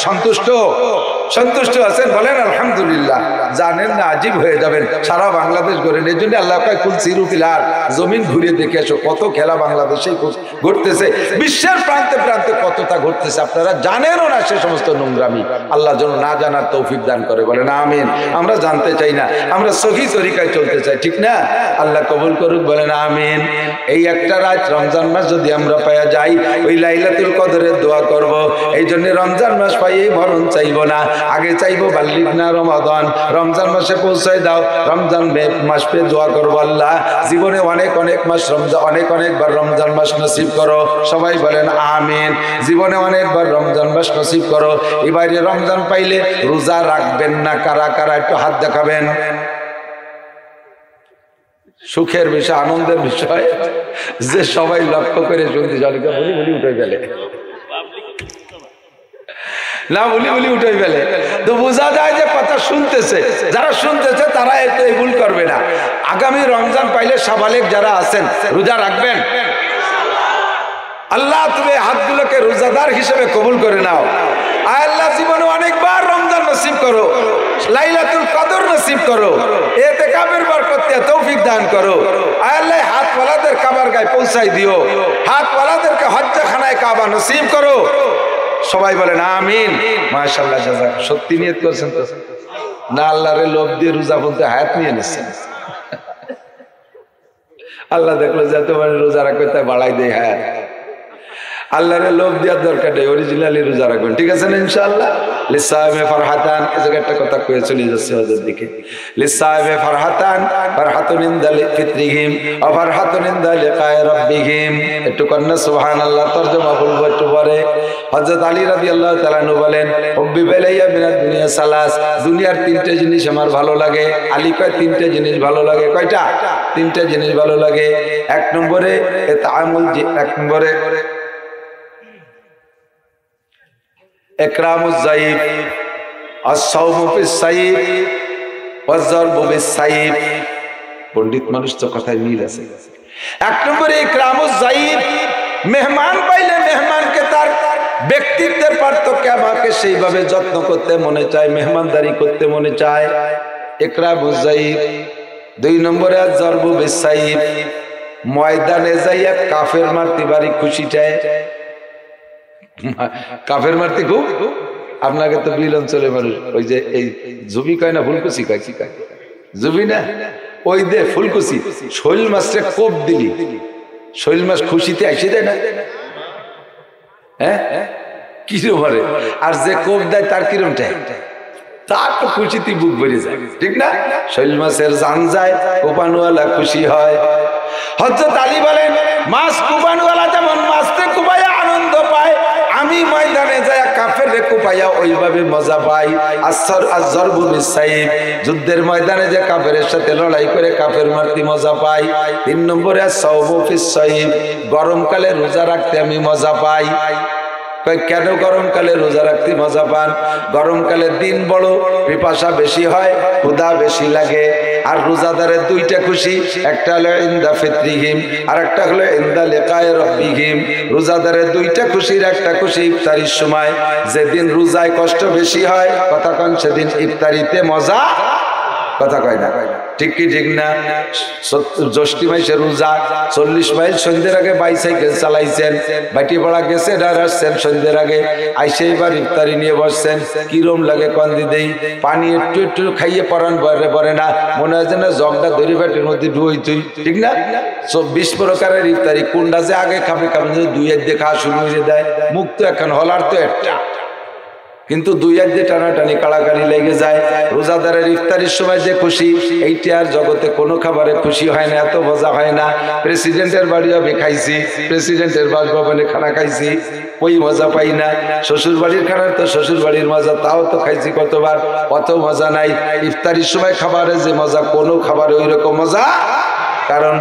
সন্তুষ্ট আছেন? বলেন আলহামদুলিল্লাহ। জানেন না আজীব হয়ে যাবেন, সারা বাংলাদেশ ঘুরেন। এই জন্য আল্লাহ কুলসিরু ফিলার জমিন ঘুরে দেখে এসো, কত খেলা বাংলাদেশেই ঘটতেছে, বিশ্বের প্রান্তে প্রান্তে কতটা ঘটতেছে। আপনারা জানেনও না সে সমস্ত নোংরামি। আল্লাহ যেন না জানার তৌফিক দান করে, বলেন আমিন। আমরা জানতে চাই না, আমরা সহি তরিকায় চলতে চাই, ঠিক না? আল্লাহ কবুল করুক, বলেন আমিন। এই একটা রাত রমজান মাস যদি আমরা পাওয়া যাই, ওই লাইলাতুল কদরের দোয়া করব। এই জন্য রমজান মাস পাইয়ে মরণ চাইবো না, আগে চাইবো বাল্লিগনা রমাদান। রমজান মাসে পৌঁছায় দাও, রমজান মাস পেয়ে দোয়া করবো, আল্লাহ জীবনে অনেক অনেক মাস রমজান, অনেকবার রমজান মাস নসিব করো। সবাই বলেন আমিন। জীবনে অনেকবার রমজান মাস নসিব করো। এবারে রমজান পাইলে রোজা রাখবেন না কারা কারা? একটু হাত দেখাবেন। সুখের বিষয়, আনন্দের বিষয় যে সবাই লক্ষ্য করে শুনতে জলিকা বলি উঠে গেলে না, বলি উঠে গেলে তো বোঝা যায় যে কথা শুনতেছে। যারা শুনতেছে তারা একটু এই ভুল করবে না। আগামী রমজান পাইলে সাবালেক যারা আছেন রোজা রাখবেন। আল্লাহ তুমি হাতগুলোকে রোজাদার হিসেবে কবুল করে নাও। আল্লাহ জীবনে অনেকবার রমজান নসিব করো, লাইলাতুল কদর নসিব করো, ইতিকাফের বরকতে তৌফিক দান করো। আল্লাহ হাতওয়ালাদের কাবার গায়ে পৌঁছাই দিও, হাতওয়ালাদেরকে হজ্জখানায় কাবা নসিব করো। সবাই বলেন আমিন। মাশাআল্লাহ, জাযাক। সত্যি নিয়ত করছেন তো না? আল্লাহরে লোভ দিয়ে রোজা বলতে হায়াত নিয়ে নিচ্ছেন। আল্লাহ দেখলো যে তোমার রোজা রাখবে তাই বাড়াই দেয় হায়াত। আল্লাহরে লোভ দেওয়ার দরকার নেই, অরিজিনালি রোজা রাখবেন, ঠিক আছে না ইনশাআল্লাহ? লিসাইমে ফারহাতান, এই জায়গায় একটা কথা কয়ে চলে যাচ্ছে ওদের দিকে। লিসাইমে ফারহাতান, ফারহাতুন ইনদা ফিত্রিহিম ওয়া ফারহাতুন ইনদা লিকায়ে রাব্বিহিম। একটু কন্না সুবহানাল্লাহ তরজমা বলবো একটু পরে। হযরত আলী রাদিয়াল্লাহু তাআলা আনহু বলেন, হুব্বি বাইলাইয়া মিনাদ দুনিয়া সালাস, দুনিয়ার তিনটে জিনিস আমার ভালো লাগে। আলী কয় তিনটে জিনিস ভালো লাগে। কয়টা? তিনটে জিনিস ভালো লাগে। এক নম্বরে তাআমুল, এক নম্বরে ইকরামুজ যায়িফ, আস-সাওমু ফিস-সাইফ ওয়াজ-যারবু বিস-সাইফ। পণ্ডিত মানুষ তো কথায় মিল আছে। এক নম্বরে ইকরামুজ যায়িফ, মেহমান পাইলে মেহমানকে তার ব্যক্তিত্বের পার্থক্যে আমাকে সেইভাবে যত্ন করতে মনে চায়, মেহমানদারি করতে মনে চায়, ইকরামুজ যায়িফ। দুই নম্বরে আজ-যারবু বিস-সাইফ, ময়দানে যাইয়া কাফের মারতে বাড়ি খুশিটায়। কাফের মারতে খুব, আপনাকে তো বিল অঞ্চলে মানুষ ওই যে এই জুবি কয় না, ফুলকুচি কয়, কি কয়? জুবি না, ওই দে ফুলকুচি। শৈল মাছটা কোপ দিলি, শৈল মাছ খুশিতে আসে দেয় না? হ্যাঁ, কিরম হারে। আর যে কোপ দেয় তার কিরমটা, তার তো খুশিতে বুক ভরে যায়, ঠিক না? শৈল মাছের জান যায়, কোপানুয়ালা খুশি হয়। হযরত আলী বলেন, মাছ কোপানুয়ালা যেমন মাছতে কোপায়া আনন্দ পায়, আমি ময়দানে যায় কাফের রে কোপায়া ওইভাবে মজা পাই। আজ-যারবু বিস-সাইফ, যুদ্ধের ময়দানে যে কাফের সাথে লড়াই করে কাফের মারতে মজা পাই। তিন নম্বরে আস-সাওমু ফিস-সাইফ, গরমকালে রোজা রাখতে আমি মজা পাই। কেন গরমকালে রোজা রাখতে মজা পান? গরমকালে দিন বড়, পিপাসা বেশি হয়, ক্ষুধা বেশি লাগে। আর রোজাদারের দুইটা খুশি, একটা হলো ইনদা ফিত্রিহিম আর একটা হলো ইনদা লিকায়ে রাব্বিহিম। রোজাদারের দুইটা খুশির একটা খুশি ইফতারির সময়। যেদিন রোজায় কষ্ট বেশি হয়, কথা কন, সেদিন ইফতারিতে মজা, কথা কয় না? ঠিক কি ঠিক না? জ্যৈষ্ঠী মাসের রোজা, 40 মাইল সন্ধ্যের আগে বাইসাইকেল চালাইছেন, বাটি পড়া গেছে, আসছেন সন্ধ্যের আগে, আইসে এবার ইফতারি নিয়ে বসছেন। কিরম লাগে কন্দি দেই, পানি একটু একটু খাইয়ে পরান পরে না, মনে হয় যেন জগটা দড়ি বাটির মধ্যে ডুবই তুই, ঠিক না? 20 প্রকারের ইফতারি, কোনটা যে আগে খাবে খাবে, দুই এক দিয়ে খাওয়া শুরু হয়ে দেয়। মুখ তো এখন হলার তো একটা, কিন্তু দুই এক দিয়ে টানাটানি কাড়াকাড়ি লেগে যায়। রোজাদারের ইফতারির সময় যে খুশি, এইটা আর জগতে কোনো খাবারে খুশি হয় না, এত মজা হয় না। প্রেসিডেন্টের বাড়ি হবে খাইছি, প্রেসিডেন্টের বাসভবনে খানা খাইছি, ওই মজা পাই না। শ্বশুর বাড়ির খানার তো শ্বশুর বাড়ির মজা, তাও তো খাইছি কতবার, অত মজা নাই। ইফতারির সময় খাবারে যে মজা, কোনো খাবারে ওই রকম মজা। কারণ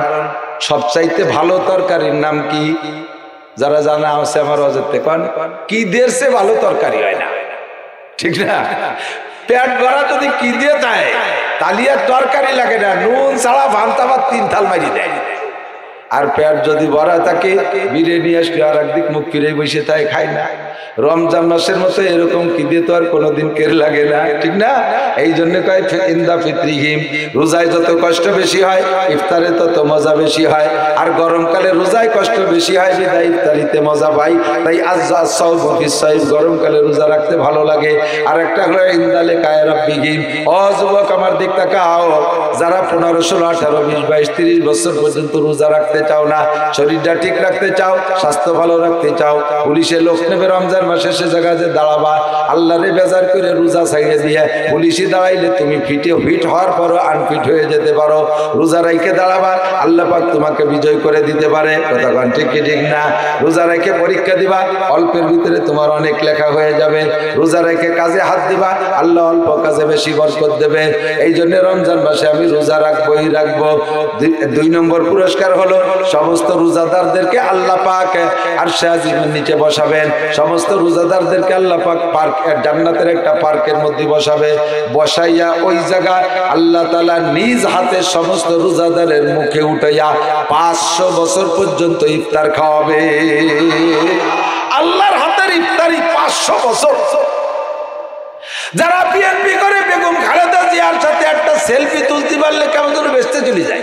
সবচাইতে ভালো তরকারির নাম কি? যারা জানা আছে আমার অজেতে কোন, কি দেশে ভালো তরকারি হয় না, ঠিক না? পেট ভরা যদি কি দিয়ে দেয়, তালিয়ার তরকারি লাগে না, নুন ছাড়া ভান্তা ভাত 3 থাল মারি দেয়। আর পেট যদি ভরা থাকে, বিরিয়ানি আসলে আর একদিক মুখ ফিরে বসে তাই খায় না। রমজান মাসের মতো এরকম কি দিয়ে তো আর কোনোদিন কের লাগে না, ঠিক না? এই জন্য কয় ইন্দা ফিত্রিহিম, রোজায় যত কষ্ট বেশি হয়, ইফতারে তত মজা বেশি হয়। আর গরমকালে রোজায় কষ্ট বেশি হয়, বিদায় ইফতারিতে মজা পাই। তাই গরমকালে রোজা রাখতে ভালো লাগে। আর একটা হলো ইন্দালে কায় রাব্বিহিম, ও যুবক আমার দিক তাকাও, যারা 15, 16, 18, 20, 22, 30 বছর পর্যন্ত রোজা রাখতে চাও না, শরীরটা ঠিক রাখতে চাও, স্বাস্থ্য ভালো রাখতে চাও, পুলিশে লোক নেবে রমজান মাসে, সে জায়গায় যে দাঁড়াবা, আল্লাহরে বেজার করে রোজা ছাইড়ে দিয়ে পুলিশে দাঁড়াইলে তুমি ফিট হওয়ার পরও আনফিট হয়ে যেতে পারো। রোজা রাইখে দাঁড়াবা, আল্লাহ পাক তোমাকে বিজয় করে দিতে পারে। কথা কোন ঠিক কি ঠিক না? রোজা রেখে পরীক্ষা দিবা, অল্পের ভিতরে তোমার অনেক লেখা হয়ে যাবে। রোজা রেখে কাজে হাত দিবা, আল্লাহ অল্প কাজে বেশি বরকত দেবে। এই জন্য রমজান মাসে আমি রোজা রাখবোই রাখবো। 2 নম্বর পুরস্কার হলো, সমস্ত রোজাদারদেরকে আল্লাহ পাক আরশে আজিমের নিচে বসাবেন। সমস্ত রোজাদারদেরকে আল্লাহ পাক পার্ক, জান্নাতের একটা পার্কের মধ্যে বসাবে। বসাইয়া ওই জায়গা আল্লাহ তাআলা নিজ হাতে সমস্ত রোজাদারের মুখে উঠাইয়া 500 বছর পর্যন্ত ইফতার খাওয়াবে। আল্লাহর হাতের ইফতারি 500 বছর। যারা বিএনপি করে বেগম খালেদা জিয়ার সাথে একটা সেলফি তুলতে পারলে কেমন করে বেঁচতে চলে যায়।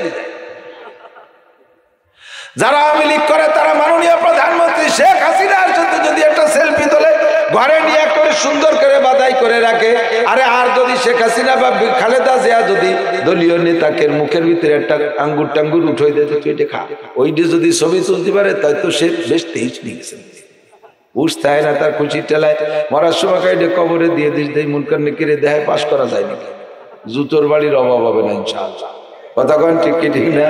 যারা আওয়ামী লীগ করে তারা মাননীয় প্রধানমন্ত্রী শেখ হাসিনার সাথে যদি একটা সেলফি তোলে, ঘরে নিয়ে করে সুন্দর করে বাধাই করে রাখে। আরে আর যদি শেখ হাসিনা বা খালেদা জিয়া যদি দলীয় নেতাকে মুখের ভিতরে একটা আঙ্গুর টাঙ্গুর উঠে দিতে, তুই এটা খা, ওইটা যদি ছবি তুলতে পারে, তাই তো সে বেশ তেইশ নিয়ে গেছে। বুঝতে হয় না তার খুশি টেলায় মরার সময় কাইডে কবরে দিয়ে দিস, দেয় মুনকার নেকিরে দেহায় পাশ করা যায় নাকি? জুতোর বাড়ির অভাব হবে না ইনশাআল্লাহ। কথা কোন ঠিক কি ঠিক না?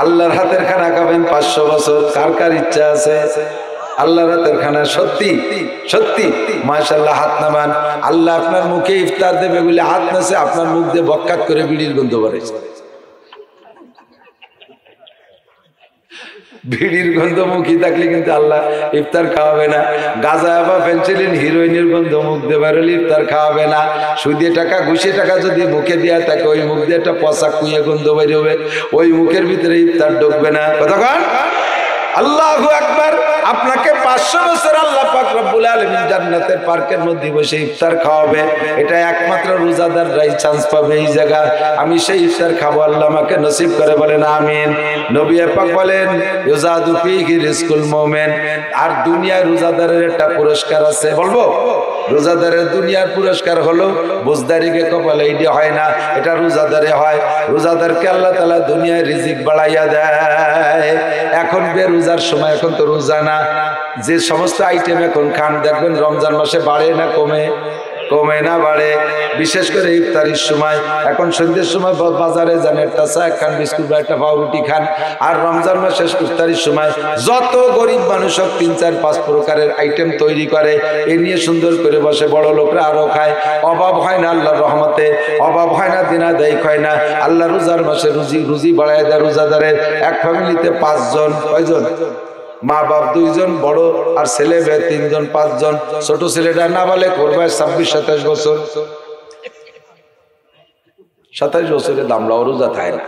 আল্লাহর হাতের খানা খাবেন 500 বছর। কার কার ইচ্ছা আছে আল্লাহর হাতের খানা? সত্যি সত্যি মাশাআল্লাহ, হাত নামান। আল্লাহ আপনার মুখে ইফতার দেবে বলে হাত নাছে, আপনার মুখ দিয়ে বক্কাত করে বিড়ির গন্ধ বাড়াইছে। বিড়ির গন্ধ মুখী থাকলে কিন্তু আল্লাহ ইফতার খাওয়াবে না। গাঁজা বা পেন্সিলিন হিরোইনের গন্ধ মুখ দিয়ে বেরোলে ইফতার খাওয়াবে না। সুদে টাকা ঘুষে টাকা যদি মুখে দেওয়া থাকে, ওই মুখ দিয়ে একটা পচা কুইয়ে গন্ধ বেরোবে, ওই মুখের ভিতরে ইফতার ঢুকবে না। কতক্ষণ? আল্লাহু আকবার। আপনাকে 500 বছর আল্লাহ পাক রব্বুল আলামিন জান্নাতের পার্কের মধ্যে বসে ইফতার খাওয়াবে। এটা একমাত্র রোজাদাররাই চান্স পাবে এই জায়গা। আমি সেই ইফতার খাবো, আল্লাহ আমাকে নসিব করে, বলেন আমিন। নবী পাক বলেন ইউজাদু ফীহি রিজকুল মুমিন। আর দুনিয়ায় রোজাদারের একটা পুরস্কার আছে, বলবো? রোজাদারের দুনিয়ার পুরস্কার হলো বুজদারিকে কপালে এইটা হয় না, এটা রোজাদারে হয়। রোজাদারকে আল্লাহ তাআলা দুনিয়ায় রিজিক বাড়াইয়া দেয়। এখন বেরোজার সময়, এখন তো রোজা না, যে সমস্ত আইটেম এখন খান দেখবেন রমজান মাসে বাড়ে না কমে? কমে না বাড়ে? বিশেষ করে ইফতারির সময়। এখন সন্ধ্যের সময় বাজারে যান, একটা চা খান, বিস্কুট বা একটা পাউরুটি খান। আর রমজান মাসে ইফতারির সময় যত গরিব মানুষ হোক 3, 4, 5 প্রকারের আইটেম তৈরি করে, এ নিয়ে সুন্দর করে বসে। বড় লোকরা আরো খায়। অভাব হয় না আল্লাহর রহমতে, অভাব হয় না, দিনাদায়িক হয় না। আল্লাহ রোজার মাসে রুজি বাড়ায় দেয় রোজাদারের। এক ফ্যামিলিতে 5 জন, কয়জন? মা বাপ 2 জন, বড় আর ছেলে 3 জন, 5 জন। ছোট ছেলেটা না বলে করবে 26-27 বছর। 27 বছরের দামড়াও রোজা থাকে না,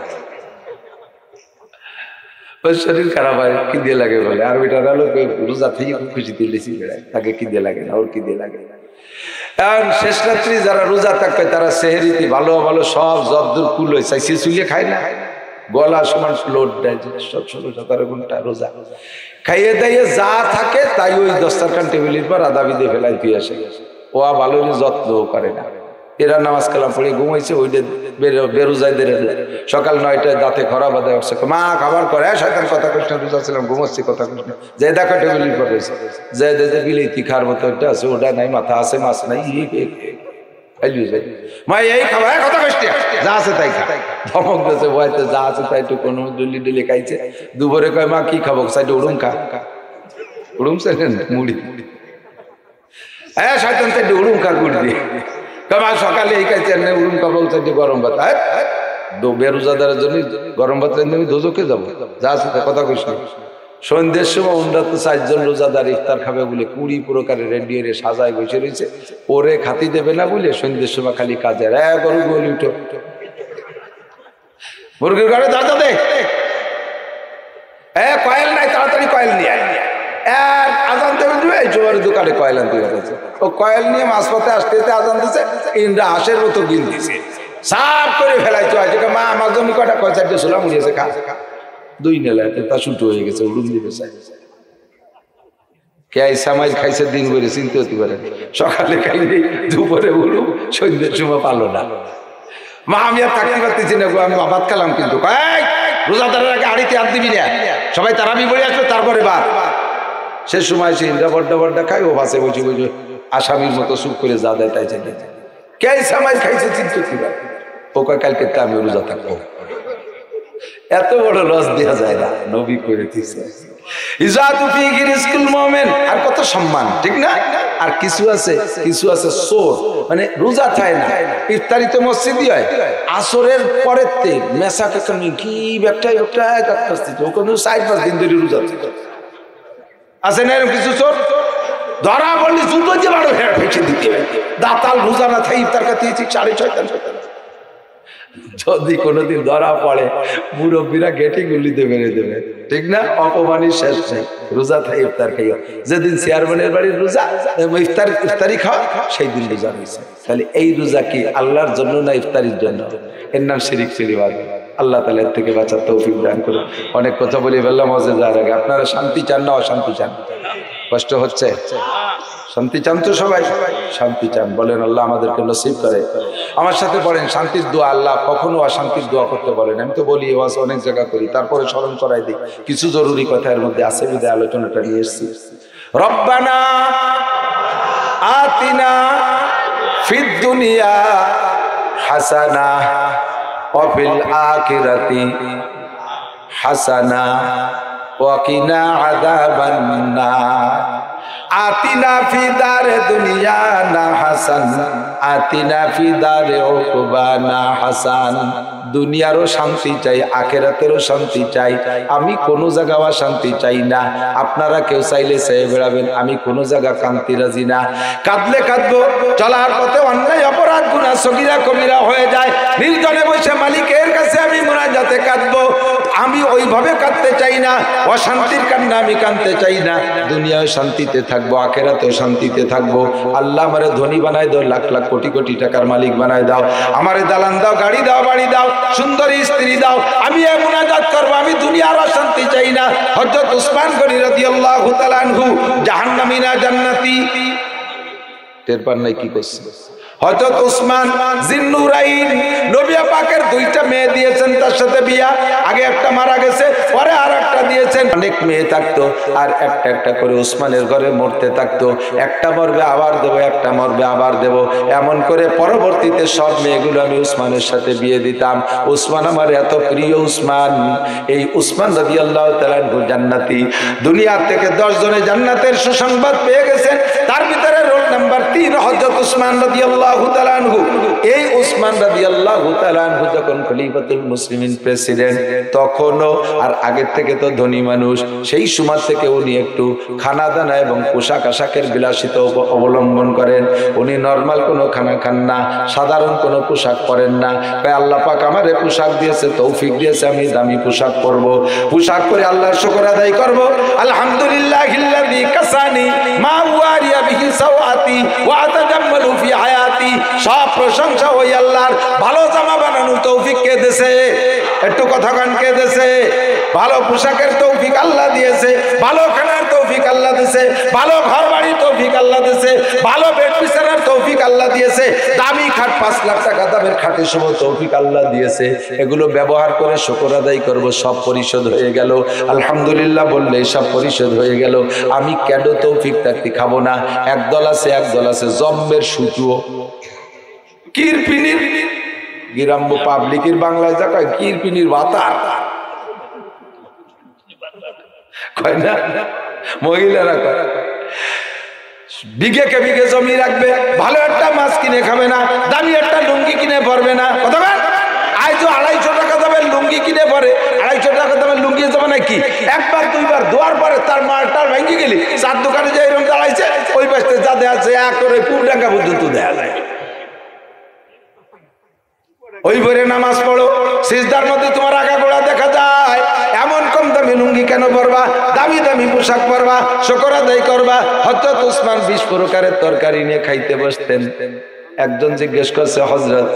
ওই শরীর খারাপ হয়, কি দিয়ে লাগে বলে। আর ওইটা রোজা থেকে খুশি দিলেছি বেড়ায়, তাকে কি দিয়ে লাগে না, ওর কি দিয়ে লাগে না। এখন শেষ রাত্রি যারা রোজা থাকবে তারা সেহেরিতে ভালো ভালো সব যদ্দূর কুল হয়ে চাইছে চুলিয়ে খায় না, গলা সমান লোড দেয় 16-17 ঘন্টা রোজা খাইয়ে দাইয়ে যা থাকে তাই ওই দস্তারখান টেবিলের পর আদা বিদে ফেলাই দিয়ে আসে। ও ভালো যত্ন করে না। এরা নামাজ কালাম পড়ে ঘুমাইছে, ওইটা বেরোজাইদের সকাল 9টায় দাঁতে খরা বাঁধে আসছে, মা খাবার করে শয়তান কথা কৃষ্ণ রোজা ছিলাম ঘুমাচ্ছি কথা কৃষ্ণ যে দেখো টেবিলের পর রয়েছে যে দে বিলেতি খার মতো একটা আছে, ওটা নাই, মাথা আছে, মাছ নাই, মা এই খাবার কথা কৃষ্ণ যা আছে তাই খা। ধমক দিয়েছে ভয়তে যা আছে তাই একটু কোনো ডলি ডলি খাইছে। দুপুরে কয় মা কি খাবো, সাইডে উড়ুম খা, উড়ুম সেন মুড়ি, হ্যাঁ শয়তান সাইডে উড়ুম খা গুড় দিয়ে। মা সকালে এই খাইছে উড়ুম খাবো সাইডে গরম ভাত, বেরোজাদারের জন্য গরম ভাত আমি দোজকে যাবো যা আছে কথা কৃষ্ণ। সন্ধ্যের সময় ওনরা তো 4 জন রোজাদার ইফতার খাবে বলে 20 প্রকারের রেডিওরে সাজায় বসে রয়েছে, ওরে খাতি দেবে না বলে সন্ধ্যের সময় খালি কাজের গরু বলি উঠো মুরগির ঘরে দাদা দে কয়েল নাই, তাড়াতাড়ি কয়েল নিয়ে আজান দেবে এই জোয়ারের দোকানে কয়েল আনতে গেছে। ও কয়েল নিয়ে মাঝপথে আসতে আজান দিচ্ছে, ইন্দ্রা হাঁসের মতো গিল দিছে, সাফ করে ফেলাইতো আছে। মা আমার জন্য কয়টা কয় 4টে ছোলা মুড়িয়েছে, খা 2 নেলায় তা শুট হয়ে গেছে, উড়ুম দিবে চাই কে সামাইল খাইছে দিন করে চিনতে হতে পারে, সকালে খাইলে দুপুরে উড়ুম, সন্ধ্যের সময় পালো না। মা আমি আর থাকতে পারতেছি না গো, আমি ভাত খেলাম কিন্তু রোজাদারের আগে হাড়িতে হাত দিবি না, সবাই তারাবি বলে আসবে তারপরে ভাত। সে সময় সে ইন্দ্রা বড্ডা বড্ডা খায়, ও ভাসে বসে বসে আসামির মতো চুপ করে যা দেয় তাই চাই কে সামাইল খাইছে চিনতে হতে পারে। ও কয় কালকে তো আমি রোজা থাকবো। এত বড় লস দেওয়া যায় না, নবী করে দিয়েছে। আর কত সম্মান, ঠিক না? আর কিছু আছে চোর, মানে রোজা থাকে না, ইফতারি তো মসজিদই হয়, আসরের পরের মেসা কি একটা 4-5 দিন ধরে রোজা আছে না এরকম কিছু চোর। ধরা বললি জুতো যে বারো ফেঁচে দিতে, দাতাল রোজা না থাকে ইফতার খাতে 6:30 যদি কোনোদিন ধরা পড়ে মুরব্বীরা গেটে গুলিতে মেরে দেবে, ঠিক না? অপমানের শেষ নেই। রোজা থাকে ইফতার খাইও, যেদিন চেয়ারম্যানের বাড়ির রোজা ইফতারি খাওয়া সেই দিন রোজা হয়েছে। তাহলে এই রোজা কি আল্লাহর জন্য না ইফতারির জন্য? এর নাম শিরিক শরিবাদ। আল্লাহ তাআলা এর থেকে বাঁচার তৌফিক দান করুন। অনেক কথা বলে ফেললাম মজা যাওয়ার আগে। আপনারা শান্তি চান না অশান্তি চান? কষ্ট হচ্ছে? শান্তি চান তো সবাই? শান্তি চান, বলেন আল্লাহ আমাদেরকে নসিব করে। আমার সাথে বলেন শান্তির দোয়া। আল্লাহ কখনো অশান্তির দোয়া করতে বলেন। আমি তো বলি ওয়াজ অনেক জায়গা করি, তারপরে স্মরণ করাই দিই। কিছু জরুরি কথা এর মধ্যে আছে বিধায় আলোচনাটা নিয়ে এসেছি। রব্বানা আতিনা ফিদ দুনিয়া হাসানা ওয়া ফিল আখিরাতি হাসানা ওয়া কিনা আযাবান নার। আতিনা ফি দারে দুনিয়া না হাসান, আতিনা ফি দারে উকবানা হাসান। দুনিয়ারও শান্তি চাই, আখিরাতেরও শান্তি চাই। আমি কোনো জায়গা শান্তি চাই না। আপনারা কেউ চাইলে চেয়ে বেড়াবেন, আমি কোনো জায়গা কান্তি রাজি না। কাঁদলে কাঁদবো, চলার পথে অন্যায় অপরাধ গুনাহ সগীরা কবিরা হয়ে যায়, নির্জনে বসে মালিকের কাছে আমি মুনাজাতে কাঁদবো। আমি ওইভাবে কাঁদতে চাই না, অশান্তির কান্না আমি কাঁদতে চাই না। দুনিয়ায় শান্তিতে থাকবো, আখিরাতেও শান্তিতে থাকবো। আল্লাহ আমারে ধনী বানাই দাও, লাখ লাখ কোটি কোটি টাকার মালিক বানাই দাও। আমারে দালান দাও, গাড়ি দাও, বাড়ি দাও, সুন্দরী স্ত্রী দাও। আমি এই মুনাজাত করবো, আমি দুনিয়ার অশান্তি চাই না। হযরত উসমান গনি রাদিয়াল্লাহু তাআলা আনহু জাহান্নামী না জান্নাতি টের পান নাই কি করছে? হযরত উসমান জিন্নুরাইন নবী পাকের 2টা মেয়ে দিয়েছেন, তার সাথে বিয়া। আগে একটা মারা গেছে, পরে আরেকটা দিয়েছেন। অনেক মেয়ে থাকতো, আর একটা একটা করে উসমানের ঘরে মরতে থাকতো। একটা মরবে আবার দেবো, একটা মরবে আবার দেবো, এমন করে পরবর্তীতে সব মেয়েগুলো আমি উসমানের সাথে বিয়ে দিতাম। উসমান আমার এত প্রিয় উসমান। এই উসমান রাদিয়াল্লাহু তাআলা জান্নাতি। দুনিয়া থেকে 10 জনে জান্নাতের সুসংবাদ পেয়ে গেছেন, তার ভিতরে রোল নাম্বার 3 হযরত উসমান রাদিয়াল্লাহু তাআলা আনহু। এই উসমান রাদিয়াল্লাহু তাআলা আনহু যখন খলিফাতুল মুসলিমিন প্রেসিডেন্ট, তখনও আর আগের থেকে তো ধনী মানুষ, সেই সময় থেকে উনি একটু খানা দানা এবং পোশাক আশাকের বিলাসিতা অবলম্বন করেন। উনি নরমাল কোনো খানা খান না, সাধারণ কোনো পোশাক পরেন না। তাই আল্লাহ পাক আমারে পোশাক দিয়েছে, তৌফিক দিয়েছে, আমি দামি পোশাক পরবো। পোশাক পরে আল্লাহর শুকর আদায় করবো। আলহামদুলিল্লাহিল্লাযী কাসানি মা ওয়ারিয়া বিহি সাওয়াতি ওয়া আতাজাম্মালু ফি প্রশংসা ওই আল্লাহর। ভালো জামা বানানোর তৌফিক কে দিয়েছে? একটু কথা কান কে দিয়েছে? ভালো পোশাকের তৌফিক আল্লাহ দিয়েছে, ভালো খানার তৌফিক আল্লাহ দিয়েছে, ভালো ঘর বাড়ির তৌফিক আল্লাহ দিয়েছে, ভালো বেড বিছানার তৌফিক আল্লাহ দিয়েছে, দামি খাট 5 লাখ টাকা দামের খাটের সব তৌফিক আল্লাহ দিয়েছে। এগুলো ব্যবহার করে শুকর আদায় করব, সব পরিশোধ হয়ে গেল। আলহামদুলিল্লাহ বললে সব পরিশোধ হয়ে গেল। আমি কেন তৌফিক থাকতে খাবো না? একদল আছে জম্বের সুতুও, কিরপিনির গ্রাম্য পাবলিকের বাংলায় যা কয় কিরপিনির বাতার কয় না, মহিলারা কয়। বিঘে কে বিঘে জমি রাখবে, ভালো একটা মাছ কিনে খাবে না, দামি একটা লুঙ্গি কিনে পরবে না। কথা বল, আজ 250 টাকা দামের লুঙ্গি কিনে পরে, 250 টাকা দামের লুঙ্গি যাবে নাকি? একবার দুইবার ধোয়ার পরে তার মালটার ভেঙে গেলি, 4 দোকানে যে এরকম দাঁড়াইছে ওই পাশে যা দেওয়া আছে এক করে পুরডাঙ্গা পর্যন্ত দেওয়া যায়। ওই ভরে নামাজ পড়ো, সিজদার মধ্যে তোমার আগা গোড়া দেখা যায়। এমন কম দামি লুঙ্গি কেন পরবা? দামি দামি পোশাক পরবা, শুকর আদায় করবা। হযরত ওসমান 20 প্রকারের তরকারি নিয়ে খাইতে বসতেন। একজন জিজ্ঞেস করছে, হযরত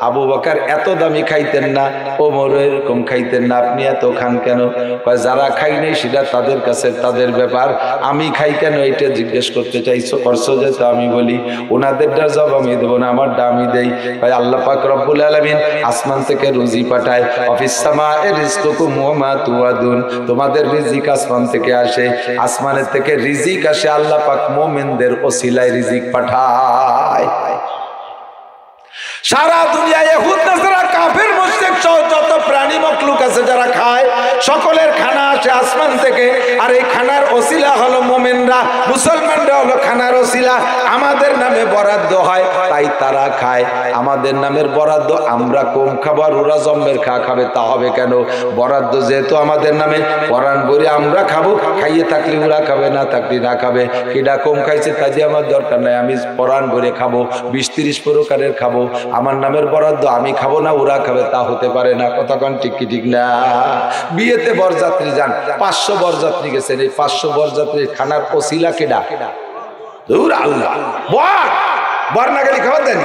আবু বকর এত দামি খাইতেন না, ওমর এরকম খাইতেন না, আপনি এত খান কেন? কয় যারা খাই নাই সেটা তাদের কাছে তাদের ব্যাপার, আমি খাই কেন এটা জিজ্ঞেস করতে চাইছো করছো যে? তো আমি বলি ওনাদেরটা জবাব আমি দেবো না, আমারটা আমি দেই। ভাই আল্লাহ পাক রব্বুল আলামিন আসমান থেকে রুজি পাঠায়। অফিস সামায়ে রিজকুকুম ওয়া মা তুআদুন, তোমাদের রিজিক আসমান থেকে আসে, আসমানের থেকে রিজিক আসে। আল্লাহ পাক মুমিনদের ওসিলায় রিজিক পাঠায়। সারা দুনিয়ায় ইহুদ নাসারা কাফের মুশরিক সহ যত প্রাণী মখলুক আছে যারা খায়, সকলের খানা আসে আসমান থেকে। আর এই খানার ওসিলা হলো মুমিনরা, মুসলমানরা হলো খানার ওসিলা। আমাদের নামে বরাদ্দ হয় তাই তারা খায়, আমাদের নামের বরাদ্দ আমরা কম খাবো আর ওরা জম্মের খাবে, তা হবে কেন? বরাদ্দ যেহেতু আমাদের নামে, পরাণ ভরে আমরা খাবো, খাইয়ে থাকলে ওরা খাবে, না থাকলে না খাবে। কিডা কম খাইছে তাই দিয়ে আমার দরকার নাই, আমি পরাণ ভরে খাবো, 20-30 প্রকারের খাবো, আমার নামের বরাদ্দ আমি খাবো না ওরা খাবে, তা হতে পারে না। কথা কোন ঠিক কি ঠিক না? বিয়েতে বরযাত্রী যান, 500 বরযাত্রী গেছেন, এই 500 বরযাত্রীর খানার ওসিলা কেডা? দূর আল্লাহ। বর না গেলে খাবার দেন।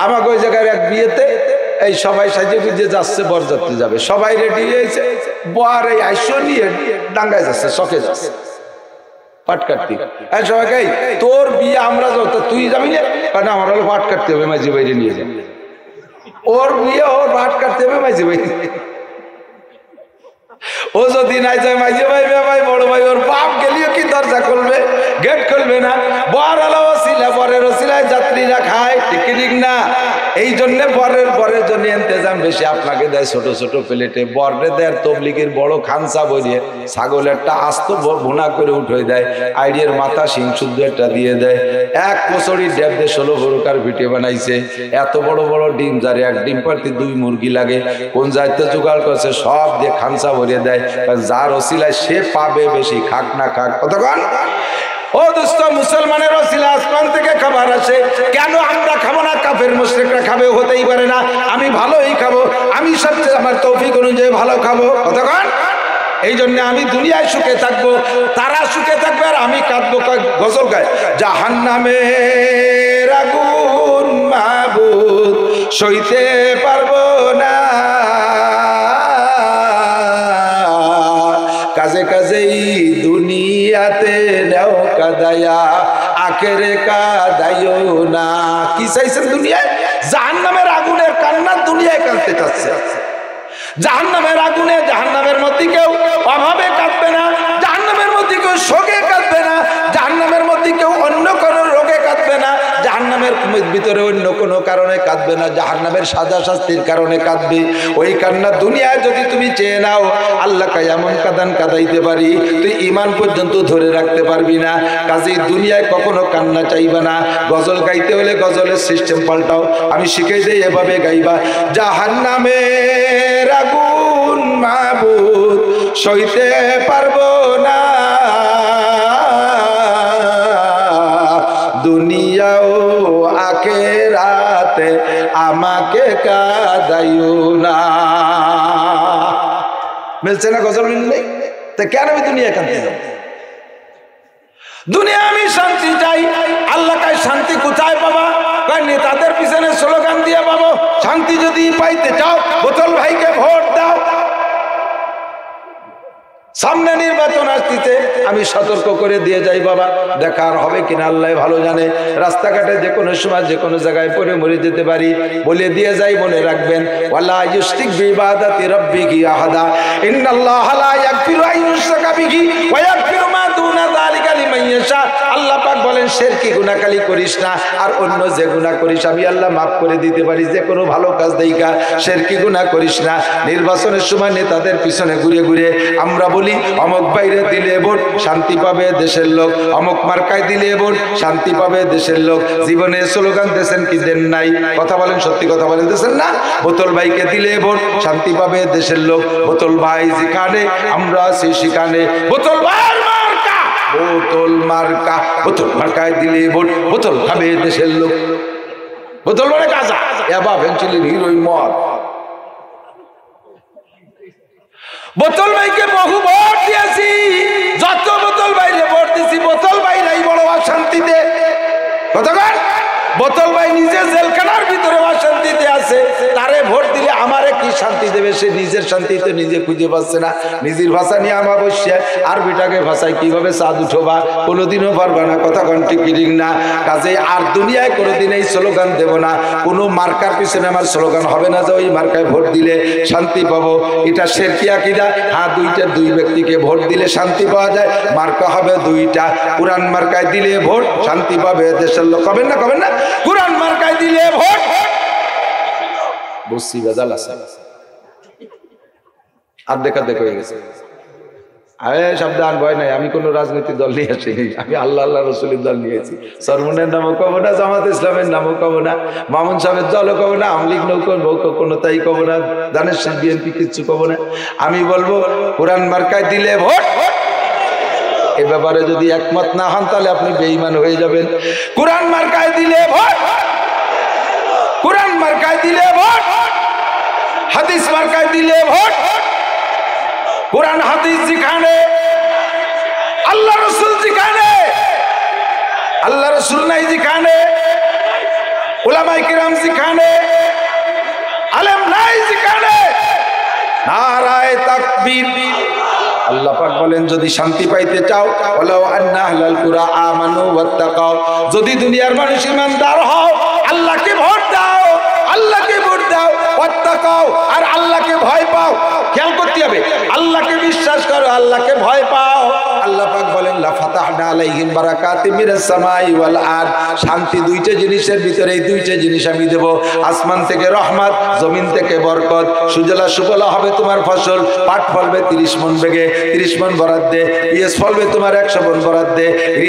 আমাকে ওই জায়গায় এক বিয়েতে এই সবাই সাজে গুজে যাচ্ছে, বরযাত্রী যাবে, সবাই রেডি হয়েছে, বর এই আইসো নিয়ে ডাঙ্গায় যাচ্ছে, শখে যাচ্ছে পাট কাটতে। সবাই তোর বিয়ে আমরা যত, তুই যাবি না? কারণ আমার হলো পাট কাটতে হবে, মাঝি বাইরে নিয়ে যাবে। ওর বিয়ে ওর পাট কাটতে হবে মাঝি বাইরে। ও যদি নাই যায় মাঝি ভাই ভাই বড় ভাই ওর বাপ গেলেও কি দরজা খুলবে? গেট খুলবে না। বর আলো ওসিলা, বরের ওসিলায় যাত্রীরা খায়, ঠিক না? এই জন্য বরের জন্য ইন্তজাম বেশি। আপনাকে দেয় ছোট ছোট প্লেটে, বরে দেয় তবলিগের বড় খানসা বলিয়ে ছাগলেরটা আস্ত ভুনা করে উঠে দেয়, আইডিয়ার মাথা সিং শুদ্ধ একটা দিয়ে দেয়। এক কচড়ি ডেব দিয়ে 16 প্রকার ভিটে বানাইছে, এত বড় বড় ডিম, যার এক ডিম পারতে 2 মুরগি লাগে, কোন যাইতে জোগাড় করছে সব দিয়ে খানসা ভরিয়ে দেয়। যার ওসিলায় সে পাবে বেশি, খাক না খাক। কতক্ষণ ও দোস্ত, মুসলমানের ওসিলা আসমান থেকে খাবার আসে, কেন আমরা খাবো না? কাফের মুশরিকরা খাবে, হতেই পারে না। আমি ভালোই খাবো, আমি সবচেয়ে আমার তৌফিক অনুযায়ী ভালো খাবো। কতক্ষণ এই জন্য আমি দুনিয়ায় সুখে থাকবো, তারা সুখে থাকবে আর আমি কাঁদবো। গজল গায়, জাহান্নামের আগুন মাবুদ সইতে পারবো না, কাজে কাজেই দুনিয়াতে নেও কাদায়া, আখেরে কাদাইও না। কি চাইছেন দুনিয়ায়? জাহান্নামের আগুনের কান্না দুনিয়ায় কাঁদতে চাচ্ছে। জাহান্নামের আগুনে, জাহান্নামের মধ্যে কেউ অভাবে কাঁদবে না, জাহান্নামের মধ্যে কেউ শোকে কাঁদবে না, জাহান্নামের মধ্যে কেউ অন্য কোনো রোগে কাঁদবে না, জাহান্নামের ভিতরে অন্য কোনো কারণে কাঁদবে না, জাহান্নামের সাজা শাস্তির কারণে কাঁদবে। ওই কান্না দুনিয়ায় যদি তুমি চেয়ে নাও, আল্লাহকে এমন কাঁদান কাঁদাইতে পারি তুই ঈমান পর্যন্ত ধরে রাখতে পারবি না। কাজেই দুনিয়ায় কখনো কান্না চাইবা না। গজল গাইতে হলে গজলের সিস্টেম পাল্টাও, আমি শিখে দেই, এভাবে গাইবা, জাহান্নামের আগুন মাবুদ সইতে পারবো না, দুনিয়া ও আখিরাতে আমাকে কাঁদাইও না। মিলছে না গজল? মিললে তো কেন আমি দুনিয়া কাঁদতে যাব? দুনিয়া আমি শান্তি চাই, আল্লাহ কায় শান্তি কোথায় পাবা? নেতাদের পিছনে স্লোগান দিয়ে পাবো। শান্তি যদি পাইতে চাও বোতল ভাইকে ভোট দাও। সামনে নির্বাচন আসতেছে, আমি সতর্ক করে দিয়ে যাই বাবা, দেখার হবে কিনা আল্লাহ ভালো জানে। রাস্তাঘাটে যে কোনো সময় যে কোনো জায়গায় পড়ে মরে যেতে পারি, বলে দিয়ে যাই, মনে রাখবেন ওয়ালা ইউশরিক বিইবাদাতি রাব্বিহি আহাদা ইন্নাল্লাহা লা ইয়াগফিরু আন ইউশরাকা বিহি ওয়া ইয়াগফিরু মা দুনা যালিকা লিমান ইয়াশা। আল্লাহ পাক বলেন শিরকি গুনাহ খালি করিস না, আর অন্য যে গুনাহ করিস আমি আল্লাহ মাফ করে দিতে পারি। যে কোনো ভালো কাজ দেইকা শিরকি গুনাহ করিস না। নির্বাচনের সময় নেতাদের পিছনে ঘুরে ঘুরে আমরা বলি অমুক বাইরে দিলে ভোট শান্তি পাবে দেশের লোক, অমুক মার্কায় দিলে ভোট শান্তি পাবে দেশের লোক। জীবনে স্লোগান দেন কি দেন নাই? কথা বলেন, সত্যি কথা বলেন, দেন না? বোতল ভাইকে দিলে ভোট শান্তি পাবে দেশের লোক। বোতল ভাই যেখানে আমরা আছি সেখানে বোতল ভাইয়ের মার্কা, বোতল মার্কা, বোতল মার্কায় দিলে ভোট বোতল খাবে দেশের লোক। বোতল মানে গাঁজা, ইয়াবা, ফেনসিলিন, হিরোইন, মদ। বোতল ভাইকে বহু ভোট দিয়েছি, যত বোতল ভাইরে ভোট দিয়েছি বোতল ভাই নাই বড় অশান্তিতে। কতক্ষণ বোতল ভাই নিজে জেলখানার ভিতরে অশান্তিতে আছে, তারে ভোট দিলে আমারে কি শান্তি দেবে? সে নিজের শান্তি তো নিজে খুঁজে পাচ্ছে না। নিজের ভাষা নিয়ে আমার বসছে, আর বেটাকে ভাষায় কিভাবে চাঁদ উঠোবা, কোনোদিনও পারবা না। কথা ঠিক না? কাজে আর দুনিয়ায় কোনোদিন এই স্লোগান দেব না। কোনো মার্কার পিছনে আমার স্লোগান হবে না যে ওই মার্কায় ভোট দিলে শান্তি পাবো। এটা শিরকি আকীদা। হ্যাঁ, দুই ব্যক্তিকে ভোট দিলে শান্তি পাওয়া যায়, মার্কা হবে দুইটা। কুরআন মার্কায় দিলে ভোট শান্তি পাবে দেশের লোক। কবেন না, কবেন না? কুরআন মার্কায় দিলে ভোট বসি বেজাল আছে, আর্ধেক হয়ে গেছে। আরে সাবধান, ভয় নাই, আমি কোনো রাজনৈতিক দল নিয়ে আসি, আমি আল্লাহ আল্লাহ রসুলের দল নিয়েছি। সরমনের নামও কব না, জামাত ইসলামের নামও কব না, মামুন সাহেবের দলও কব না, আমলিগ নৌকো কোনো তাই কব না, দানের বিএনপি কিচ্ছু কব না। আমি বলবো কোরআন মার্কায় দিলে ভোট। এ ব্যাপারে যদি একমত না হন তাহলে আপনি বেঈমান হয়ে যাবেন। কোরআন মার্কায় দিলে ভোট, কোরআন মার্কায় দিলে ভোট, হাদিস মার্কায় দিলে ভোট। কোরআন হাদিস যেখানে, আল্লাহ রসুল যেখানে, আল্লাহ রসুল নাই যেখানে, উলামায়ে কিরাম যেখানে, আলেম নাই যেখানে, নারায়ে তাকবীর। আল্লাহ পাক বলেন যদি শান্তি পাইতে চাও, ওয়ালাউ আন্না আহলাল কুরা আমানু ওয়াত্তাকাও, যদি দুনিয়ার মানুষ ঈমানদার হও, আল্লাহকে ভোট দাও, আল্লাহকে ভোট দাও, ওয়াত্তাকাও, আর আল্লাহকে ভয় পাও। খেয়াল করতে হবে, আল্লাহকে বিশ্বাস করো, আল্লাহকে ভয় পাও। আল্লাহ পাক বলেন লা ফাতাহনা আলাইহিম বারাকাতিম মিনাস সামাই ওয়াল আরদ। শান্তি দুইটা জিনিসের ভিতরে, এই দুইটা জিনিস আমি দেব। আসমান থেকে রহমত, জমিন থেকে বরকত। সুজলা সুফলা হবে তোমার ফসল, পাট ফলবে 30 মণ বেগে, 30 মণ বরাদ দে। পিএস ফলবে তোমার 100 মণ বরাদ দে।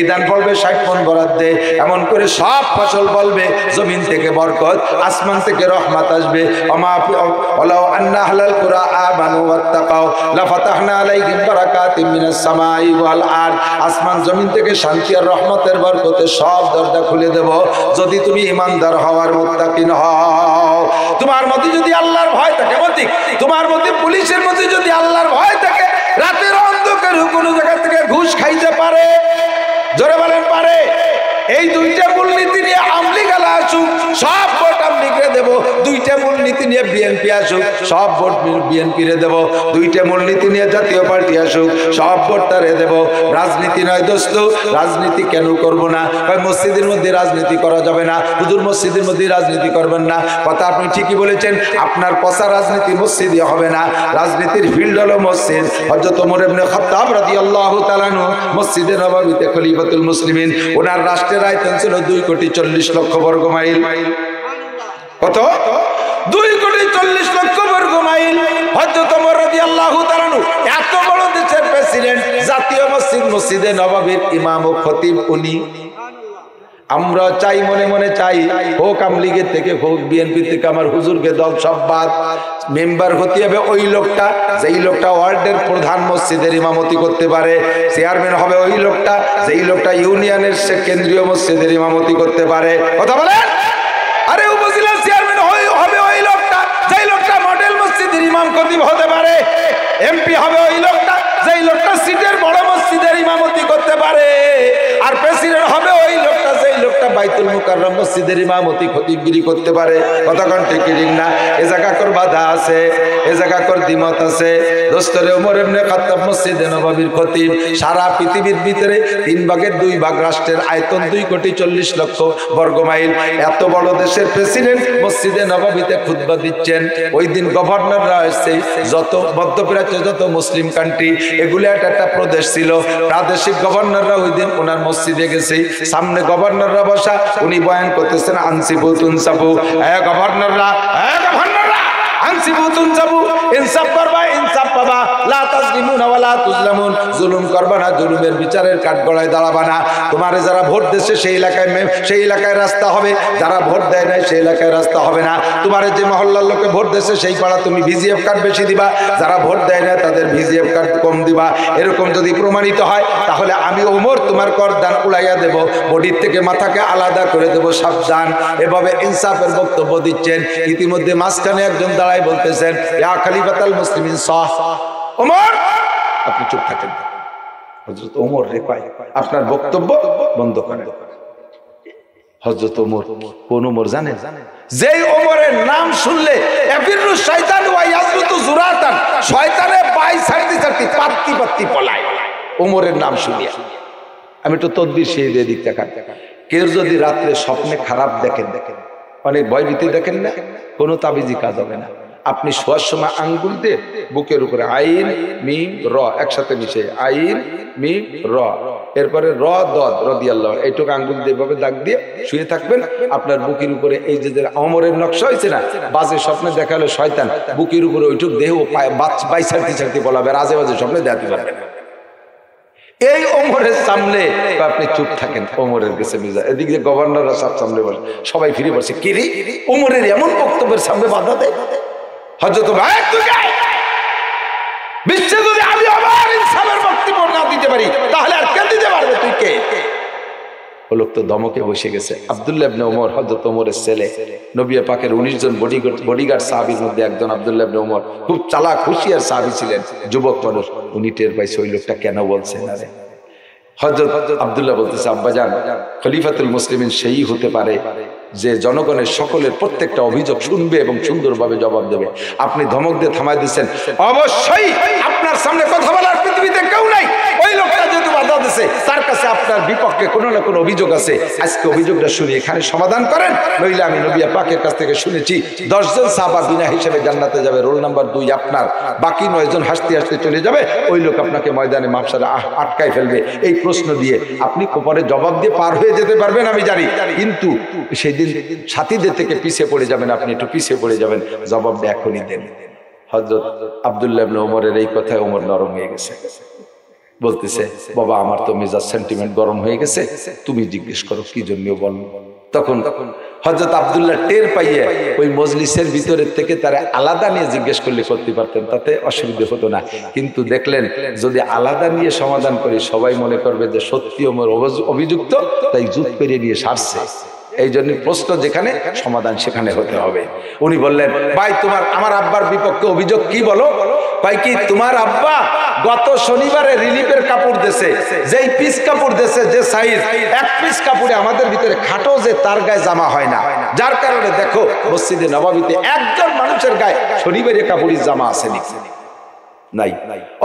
ধান ফলবে 60 মণ বরাদ দে। এমন করে সব ফসল ফলবে, জমিন থেকে বরকত, আসমান থেকে রহমত আসবে। ওমা ওয়ালাউ আন্না আহলাল কুরা আমানু ওয়াত্তাকাও লা ফাতাহনা আলাইহিম বারাকাতিম মিনাস সামাই ওয়াল আরদ। আসমান জমিন থেকে শান্তি আর রহমতের বরকতে সব দরজা খুলে দেব, যদি তুমি ঈমানদার হওয়ার মুত্তাকিন হও। তোমার মধ্যে যদি আল্লাহর ভয় থাকে, তোমার মধ্যে পুলিশের মধ্যে যদি আল্লাহর ভয় থাকে, রাতের অন্ধকারে কোনো জায়গা থেকে ঘুষ খাইতে পারে, জোরে বলেন পারে। এই দুইটা মূলনীতি নিয়ে আমলিগ আলা আসুক, সব ভোট আমলিগরে দেব। দুইটা মূলনীতি নিয়ে বিএনপি আসুক, সব ভোট বিএনপিরে দেব। দুইটা মূলনীতি নিয়ে জাতীয় পার্টি আসুক, সব ভোট তারে দেব। রাজনীতি নয় দোস্ত, রাজনীতি কেন করব না? মসজিদের মধ্যে রাজনীতি করা যাবে না, হুজুর মসজিদের মধ্যে রাজনীতি করবেন না। কথা আপনি ঠিকই বলেছেন, আপনার পচা রাজনীতি মসজিদে হবে না। রাজনীতির ফিল্ড হলো মসজিদ। হযরত ওমর ইবনে খাত্তাব রাদিয়াল্লাহু তাআলা আনহু মসজিদে নববীতে খলিফাতুল মুসলিমিন, ওনার রাষ্ট্রের আয়তন ছিল 2,40,00,000 বর্গ মাইল। কত? 2,40,00,000 বর্গ মাইল। হযরত ওমর রাদিয়াল্লাহু তাআলা আনহু এত বড় দেশের প্রেসিডেন্ট, জাতীয় মসজিদ মসজিদে নববীর ইমাম ও খতিব উনি। আমরা চাই, মনে মনে চাই, হোক আমলিগের থেকে হোক বিএনপি থেকে, আমার হুজুরকে দল সব বাদ, মেম্বার হতে হবে ওই লোকটা, যেই লোকটা ওয়ার্ডের প্রধান মসজিদের ইমামতি করতে পারে। চেয়ারম্যান হবে ওই লোকটা, যেই লোকটা ইউনিয়নের কেন্দ্রীয় মসজিদের ইমামতি করতে পারে। কথা বলেন। আরে উপজেলার চেয়ারম্যান হবে ওই লোকটা, যেই লোকটা মডেল মসজিদের ইমাম খতিব হতে পারে। এমপি হবে ওই লোকটা, যেই লোকটা সিটের বড় মসজিদের ইমামতি করতে পারে। আর প্রেসিডেন্ট হবে ওই লোকটা, যেই লোকটা বাইতুল মুকাররম মসজিদের ইমামতি খতিবগিরি করতে পারে। কতক্ষণ ঠিক না? এ জায়গা কর বাধা আছে, এ জায়গা কর দ্বিমত আছে। দোস্তরে ওমর ইবনে খাত্তাব মসজিদে নববীর খতিব, সারা পৃথিবীর ভিতরে 3/2 রাষ্ট্রের আয়তন 2,40,00,000 বর্গমাইল, এত বড় দেশের প্রেসিডেন্ট মসজিদে নববীতে খুতবা দিচ্ছেন। ওই দিন গভর্নররা এসে, যত মধ্যপ্রাচ্য যত মুসলিম কান্ট্রি, এগুলো একটা প্রদেশ ছিল, প্রাদেশিক গভর্নররা ওই দিন ওনার মসজিদে গেছে। সামনে গভর্নররা বসা, উনি বয়ান করতেছেন আনসিবু তুনসাবু, গভর্নররা আনসিবু তুনসাবু, ইনসাফ করবা ইনসাফ পাবা, লা তাজলিমুন ওয়া লা তুজলামুন, জুলুম করবা না, জুলুমের বিচারের কাঠগড়ায় দাঁড়াবা না। তোমারে যারা ভোট দিয়েছে সেই এলাকায় রাস্তা হবে, যারা ভোট দেয় নাই সেই এলাকায় রাস্তা হবে না। তোমারে যে মহল্লার লোকে ভোট দিয়েছে সেই পাড়া তুমি ভিজিএফ কার্ড বেশি দিবা, যারা ভোট দেয় না তাদের ভিজিএফ কার্ড কম দিবা। এরকম যদি প্রমাণিত হয় তাহলে আমি ওমর তোমার করদান উড়াইয়া দেব, বডির থেকে মাথাকে আলাদা করে দেব, সাবধান। এভাবে ইনসাফের বক্তব্য দিচ্ছেন। ইতিমধ্যে মাঝখানে একজন দাঁড়ায় বলতেছেন, ইয়া খলিফাতুল মুসলিমিন সাহ, ওমর আপনি চুপ থাকেন। হযরত ওমর রে কয়, আপনার বক্তব্য বন্ধ করেন। হযরত ওমর কোন ওমর জানেন? যেই ওমরের নাম শুনলে এফিরু শয়তান ওয়া ইয়াজুতু জুরাতান, শয়তানে পাই ছাড়তে ছাড়তে পাত্তি পাত্তি পলায় ওমরের নাম শুনিয়া। আমি একটু তদবির সেই দিয়ে দিক দেখান। কেউ যদি রাত্রে স্বপ্নে খারাপ দেখেন, অনেক ভয়ভীতি দেখেন না, কোনো তাবিজি কাজ হবে না। আপনি শোয়ার সময় আঙ্গুল দিয়ে বুকের উপরে আইন মিম র একসাথে মিশে, আইন মিম র, এরপরে র দদ রাদিয়াল্লাহু, এইটুকু আঙ্গুল দিয়ে ভাবে দাগ দিয়ে শুয়ে থাকবেন। আপনার বুকের উপরে এই যে ওমরের নকশা হয়েছে না, বাজে স্বপ্নে দেখালে শয়তান বুকের উপরে ওইটুক দেহ বাই ছাড়তে ছাড়তে বলাবে, আজে বাজে স্বপ্নে দেখাতে পারবেন। এই ওমরের সামনে আপনি চুপ থাকেন, ওমরের কাছে মিজা। এদিকে যে গভর্নররা সব সামনে বসে, সবাই ফিরে বসে, কি রে ওমরের এমন বক্তব্যের সামনে বাধা দেয়? হযরত ভাই তুই গায় বিশ্বে যদি আমি আবার ইনসাফের বক্তব্য না দিতে পারি তাহলে আর কে দিতে পারবে? তুই কে? ও লোক তো দমকে বসে গেছে। আব্দুল্লাহ ইবনে ওমর, হযরত ওমরের ছেলে, নবী পাকের 19 জন বডিগার্ড সাহাবীর মধ্যে একজন আব্দুল্লাহ ইবনে ওমর, খুব চালাক হুঁশিয়ার সাহাবী ছিলেন, যুবক মানুষ। উনি টের পাইছে ওই লোকটা কেন বলছে না রে। হযরত আব্দুল্লাহ বলতেছে, আব্বাজান, খলিফাতুল মুসলিমিন সেই হতে পারে যে জনগণের সকলের প্রত্যেকটা অভিযোগ শুনবে এবং সুন্দরভাবে জবাব দেবে। আপনি ধমক দিয়ে থামাই দিচ্ছেন, অবশ্যই আপনার সামনে কথা বলার পৃথিবীতে কেউ নাই। ওই লোকটা যেহেতু বাধা দিচ্ছে, তার কাছে আপনার বিপক্ষে কোনো না কোনো অভিযোগ আছে। আজকে অভিযোগটা শুনে এখানে সমাধান করেন, নইলে আমি নবী পাকের কাছ থেকে শুনেছি 10 জন সাহাবা বিনা হিসেবে জান্নাতে যাবে, রোল নাম্বার 2 আপনার, বাকি 9 জন হাসতে হাসতে চলে যাবে। ওই লোক আপনাকে ময়দানে মাপসারে আটকায় ফেলবে। এই প্রশ্ন দিয়ে আপনি কোপরে জবাব দিয়ে পার হয়ে যেতে পারবেন আমি জানি, কিন্তু সেদিন সাথীদের থেকে পিছিয়ে পড়ে যাবেন, আপনি একটু পিছিয়ে পড়ে যাবেন, জবাবটা এখনই দেন। হযরত আব্দুল্লাহ ইবনে ওমরের এই কথায় ওমর নরম হয়ে গেছে, বলতেছে, বাবা আমার তো মেজাজ সেন্টিমেন্ট গরম হয়ে গেছে, তুমি জিজ্ঞেস করো কি জন্য বল। তখন হযরত আব্দুল্লাহ টের পাইয়ে ওই মজলিসের ভিতরের থেকে তারা আলাদা নিয়ে জিজ্ঞেস করলে করতে পারতেন, তাতে অসুবিধা হতো না। কিন্তু দেখলেন যদি আলাদা নিয়ে সমাধান করি সবাই মনে করবে যে সত্যি ওমর অভিযুক্ত, তাই জুত পেরিয়ে নিয়ে সারছে। এই জন্য প্রশ্ন যেখানে, সমাধান সেখানে হতে হবে। উনি বললেন, ভাই তোমার আমার আব্বার বিপক্ষে অভিযোগ কি বলো? ভাই কি তোমার আব্বা গত শনিবারে রিলিফের কাপড় দেশে, যেই পিস কাপড় দেশে, যে সাইজ, এক পিস কাপড়ে আমাদের ভিতরে খাটো যে তার গায়ে জামা হয় না, যার কারণে দেখো মসজিদে নববীতে একজন মানুষের গায়ে শনিবারের কাপড়ের জামা আসেনি, নাই।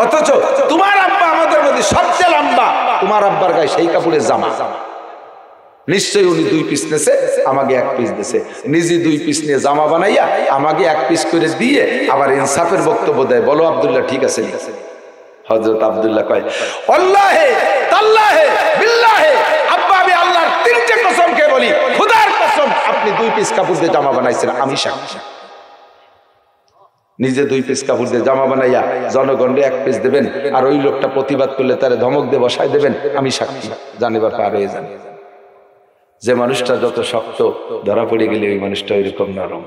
অথচ তোমার আব্বা আমাদের মধ্যে সবচেয়ে লম্বা, তোমার আব্বার গায়ে সেই কাপড়ের জামা। নিশ্চয়ই উনি 2 পিস নেছে, আমাকে 1 পিস দিছে। নিজে 2 পিস নিয়ে জামা বানাইয়া আমাকে 1 পিস করে দিয়ে আবার ইনসাফের বক্তব্য দেয়। বলো আব্দুল্লাহ ঠিক আছে? হযরত আব্দুল্লাহ কয়, আল্লাহে তাল্লাহে বিল্লাহে, আব্বা আমি আল্লাহর 3টে কসম খেয়ে বলি, খোদার কসম আপনি 2 পিস কাপড় দিয়ে জামা বানাইছেন, আমি সাক্ষী। নিজে 2 পিস কাপড় দিয়ে জামা বানাইয়া জনগণে 1 পিস দেবেন, আর ওই লোকটা প্রতিবাদ করলে তারে ধমক দিয়ে বসায় দেবেন, আমি সাক্ষী। জানিবার পার হয়ে যান। যে মানুষটা যত শক্ত, ধরা পড়ে গেলে ওই মানুষটা ওইরকম নরম।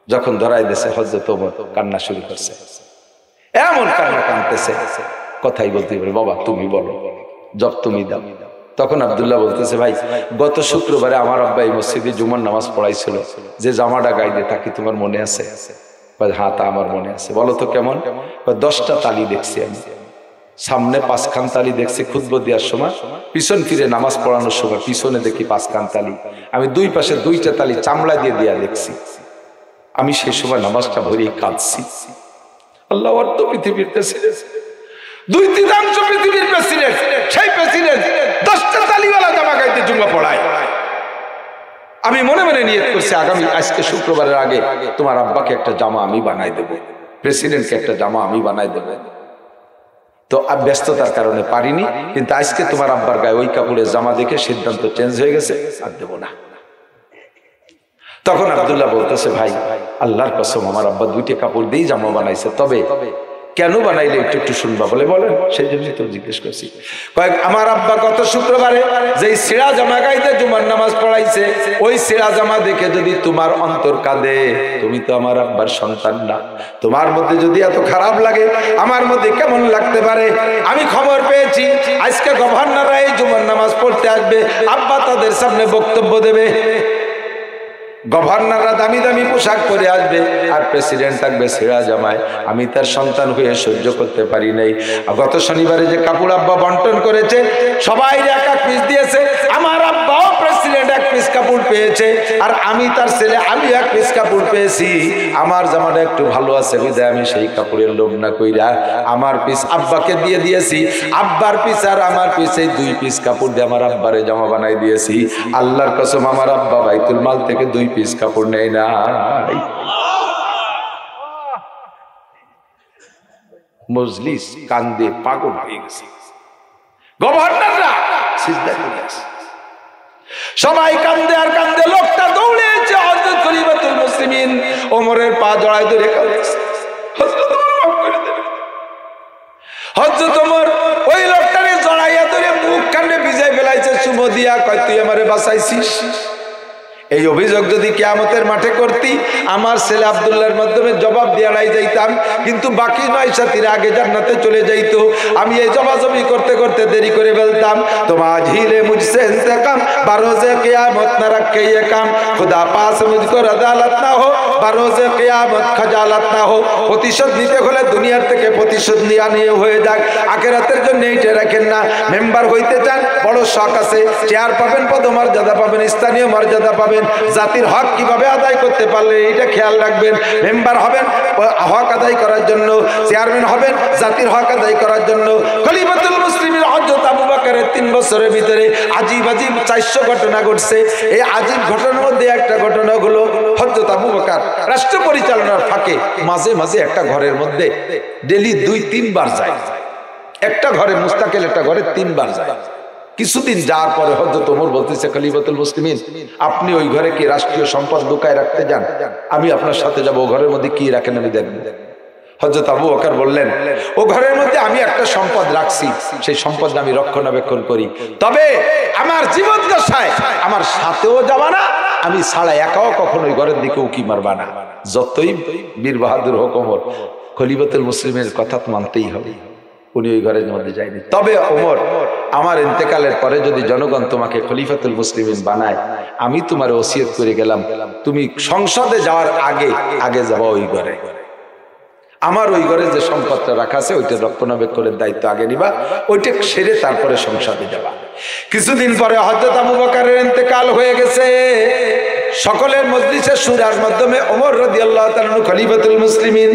যখন ধরাই দিয়েছে হযরত ওমর কান্না শুরু করছে, এমন কান্না কাঁদতেছে, কথাই বলতে পারে, বাবা তুমি বলো, জব তুমি দাও। তখন আব্দুল্লাহ বলতেছে, ভাই গত শুক্রবারে আমার আব্বা এই মসজিদে জুমার নামাজ পড়াইছিল, যে জামাটা গায়ে দিয়ে, তা কি তোমার মনে আছে? হ্যাঁ তা আমার মনে আছে। বলো তো কেমন? 10টা তালি দেখছি আমি। সামনে 5 খান তালি দেখছি খুতবা দেওয়ার সময়, পিছন ফিরে নামাজ পড়ানোর সময় পিছনে দেখি 5 খান তালি। আমি দুই পাশে 2টা তালি চামড়া দিয়ে দেয়া দেখছি। আমি সেই সময় নামাজটা ভরিয়ে কাঁদছি। আল্লাহ অর্থ পৃথিবীর প্রেসিডেন্ট, 2/3 পৃথিবীর প্রেসিডেন্ট, সেই প্রেসিডেন্ট 10টা তালিওয়ালা জামা গাইতে জুম্মা পড়ায়। আমি মনে মনে নিয়ত করছি আজকে শুক্রবারের আগে তোমার আব্বাকে একটা জামা আমি বানাই দেবো, প্রেসিডেন্টকে একটা জামা আমি বানাই দেবো। তো ব্যস্ততার কারণে পারিনি, কিন্তু আজকে তোমার আব্বার গায়ে ওই কাপড়ের জামা দেখে সিদ্ধান্ত চেঞ্জ হয়ে গেছে, আর দেবো না। তখন আব্দুল্লাহ বলতেছে, ভাই আল্লাহর কসম আমার আব্বা 2টা কাপড় দিয়েই জামা বানাইছে, তবে কেন বানাইলে একটু শুনবা বলে বলেন, সেই জন্য তো জিজ্ঞেস করছি। কয়েক আমার আব্বা গত শুক্রবারে যেই ছিঁড়া জামা গাইতে জুমার নামাজ পড়াইছে, ওই ছিঁড়া জামা দেখে যদি তোমার অন্তর কাঁদে, তুমি তো আমার আব্বার সন্তান না, তোমার মধ্যে যদি এত খারাপ লাগে আমার মধ্যে কেমন লাগতে পারে। আমি খবর পেয়েছি আজকে গভর্নররা এই জুমার নামাজ পড়তে আসবে, আব্বা তাদের সামনে বক্তব্য দেবে, গভর্নররা দামি দামি পোশাক পরে আসবে আর প্রেসিডেন্ট থাকবে ছেঁড়া জামায়। আমি তার সন্তান হয়ে সহ্য করতে পারি নাই। গত শনিবারে যে কাপড় আব্বা বন্টন করেছে, সবাই 1 পিস দিয়েছে, আমার আব্বাও প্রেসিডেন্ট 1 পিস কাপড় পেয়েছে, আর আমি তার ছেলে আমি 1 পিস কাপড় পেয়েছি। আমার জামাটা একটু ভালো আছে বিধায় আমি সেই কাপড়ের লোভ না কইরা আমার পিস আব্বাকে দিয়ে দিয়েছি, আব্বার পিস আর আমার পিস এই 2 পিস কাপড় দিয়ে আমার আব্বারে জামা বানাই দিয়েছি। আল্লাহর কসম আমার আব্বা বাইতুল মাল থেকে 2 পিস কাপড় নেই না। মজলিস কান্দে পাগল হয়ে গেছে, গভর্নররা সিজদা করে আছে, সবাই কান্দে আর কান্দে। লোকটা দৌড়েছে হযরত খলিফাতুল মুসলিমিন ওমরের পা জড়ায় ধরে কাঁদছে, হযরত ওমর মাফ করে দেবেন। হযরত ওমর ওই লোকটারে জড়াইয়া ধরে মুখ কানে ভিজাই ফেলাইছে চুমো দিয়া, কয় তুই আমারে বাঁচাইছিস। এই অভিযোগ যদি কিয়ামতের মাঠে করতি, আমার ছেলে আব্দুল্লাহর মাধ্যমে জবাব দিয়ে যাইতাম, কিন্তু বাকি 9 সাথীরা আগে জান্নাতে চলে যাইতো। আমি এই জবাজবি করতে করতে দেরি করে ফেলতাম। তোমার ঝিলে মুঝসে ইন্তেকাম বারোজে কিয়ামত না রাখে ये काम, खुदा पास मुझको अदालत ना हो বারোজে কিয়ামত খজালত না हो। প্রতিশোধ নিতে হলে দুনিয়ার থেকে প্রতিশোধ নিয়ে হয়ে যাক, আখিরাতের জন্য এইটা রাখেন না। মেম্বার হইতে চান, বড় শখ আছে, চেয়ার পাবেন, পদমর্যাদা পাবেন, স্থানীয় মর্যাদা পাবেন, জাতির হক কিভাবে আদায় করতে পারলে এটা খেয়াল রাখবেন। মেম্বার হবেন হক আদায় করার জন্য, চেয়ারম্যান হবেন জাতির হক আদায় করার জন্য। খলিফাতুল মুসলিমিন হযরত আবু বকরের 3 বছরের ভিতরে আজীব 400 ঘটনা ঘটছে। এই আজীব ঘটনার মধ্যে একটা ঘটনা হলো হযরত আবু বকর রাষ্ট্র পরিচালনার ফাঁকে মাঝে মাঝে একটা ঘরের মধ্যে ডেলি 2-3 বার যায়, একটা ঘরে মুস্তাকিল একটা ঘরে 3 বার যায়। কিছুদিন যাওয়ার পরে হযরত ওমর বলতেছে, খলিফাতুল মুসলিমিন আপনি ওই ঘরে কি রাষ্ট্রীয় সম্পদ লুকায় রাখতে যান? আমি আপনার সাথে যাব, ও ঘরের মধ্যে কি রাখেন আমি দেখব। হযরত আবু বকর বললেন, ও ঘরের মধ্যে আমি একটা সম্পদ রাখছি, সেই সম্পদ আমি রক্ষণাবেক্ষণ করি, তবে আমার জীবদ্দশায় আমার সাথেও যাবা না, আমি ছাড়া একাও কখনো ওই ঘরের দিকে উকি মারবা না। যতই বীর বাহাদুর হোক ওমর, খলিফাতুল মুসলিমের কথা তো মানতেই হবে। উনি ওই ঘরের মধ্যে যায়নি। তবে ওমর, আমার ইন্তেকালের পরে যদি জনগণ তোমাকে খলিফাতুল মুসলিমিন বানায়, আমি তোমার ওসিয়ত করে গেলাম, তুমি সংসদে যাওয়ার আগে যাবা ওই ঘরে, আমার ওই ঘরে যে সম্পদটা রাখা আছে ওইটা রক্ষণাবেক্ষণের দায়িত্ব আগে নিবা, ওইটা সেরে তারপরে সংসদে যাবা। কিছুদিন পরে হযরত আবু বকরের ইন্তেকাল হয়ে গেছে। সকলের মজলিসে শুরার মাধ্যমে ওমর রাদিয়াল্লাহু তাআলা খলিফাতুল মুসলিমিন,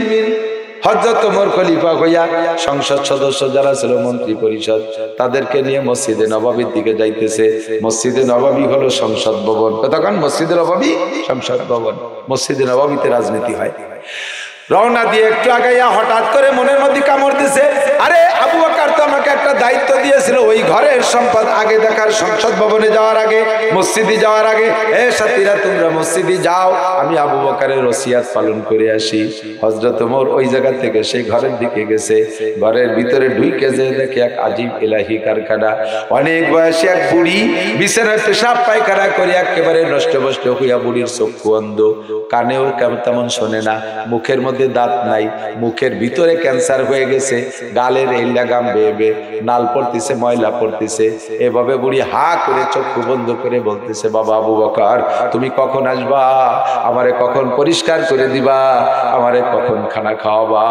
হযরত ওমর খলিফা হইয়া সংসদ সদস্য যারা ছিল, মন্ত্রী পরিষদ, তাদেরকে নিয়ে মসজিদে নববীর দিকে যাইতেছে। মসজিদে নববী হলো সংসদ ভবন। তখন মসজিদে নববী সংসদ ভবন, মসজিদে নববীতে রাজনীতি হয়। রওনা দিয়ে একটু আগাইয়া হঠাৎ করে মনের মধ্যে কামড় দিছে, আরে আবু বকর তো আমাকে একটা দায়িত্ব দিয়েছিল ওই ঘরের সম্পদ আগে দেখার, সংসদ ভবনে যাওয়ার আগে, মসজিদে যাওয়ার আগে। এ সাথীরা তোমরা মসজিদে যাও, আমি আবু বকরের ওসিয়াত পালন করে আসি। হযরত ওমর ওই জায়গা থেকে সেই ঘরের দিকে গেছে। ঘরের ভিতরে ঢুকে যে দেখে এক আজীব ইলাহি কারখানা। অনেক বয়সী এক বুড়ি বিছানায় পেশাব পায়খানা করে একেবারে নষ্ট বষ্ট হইয়া, বুড়ির চক্ষু অন্ধ, কানেও তেমন শোনে না, মুখের মধ্যে দাঁত নাই, মুখের ভিতরে ক্যান্সার হয়ে গেছে, গালের এই লাগাম বেয়ে নাল পড়তেছে, ময়লা পড়তেছে। এভাবে বুড়ি হা করে চক্ষু বন্ধ করে বলতেছে, বাবা আবু বকর তুমি কখন আসবা, আমারে কখন পরিষ্কার করে দিবা, আমারে কখন খানা খাওয়াবা।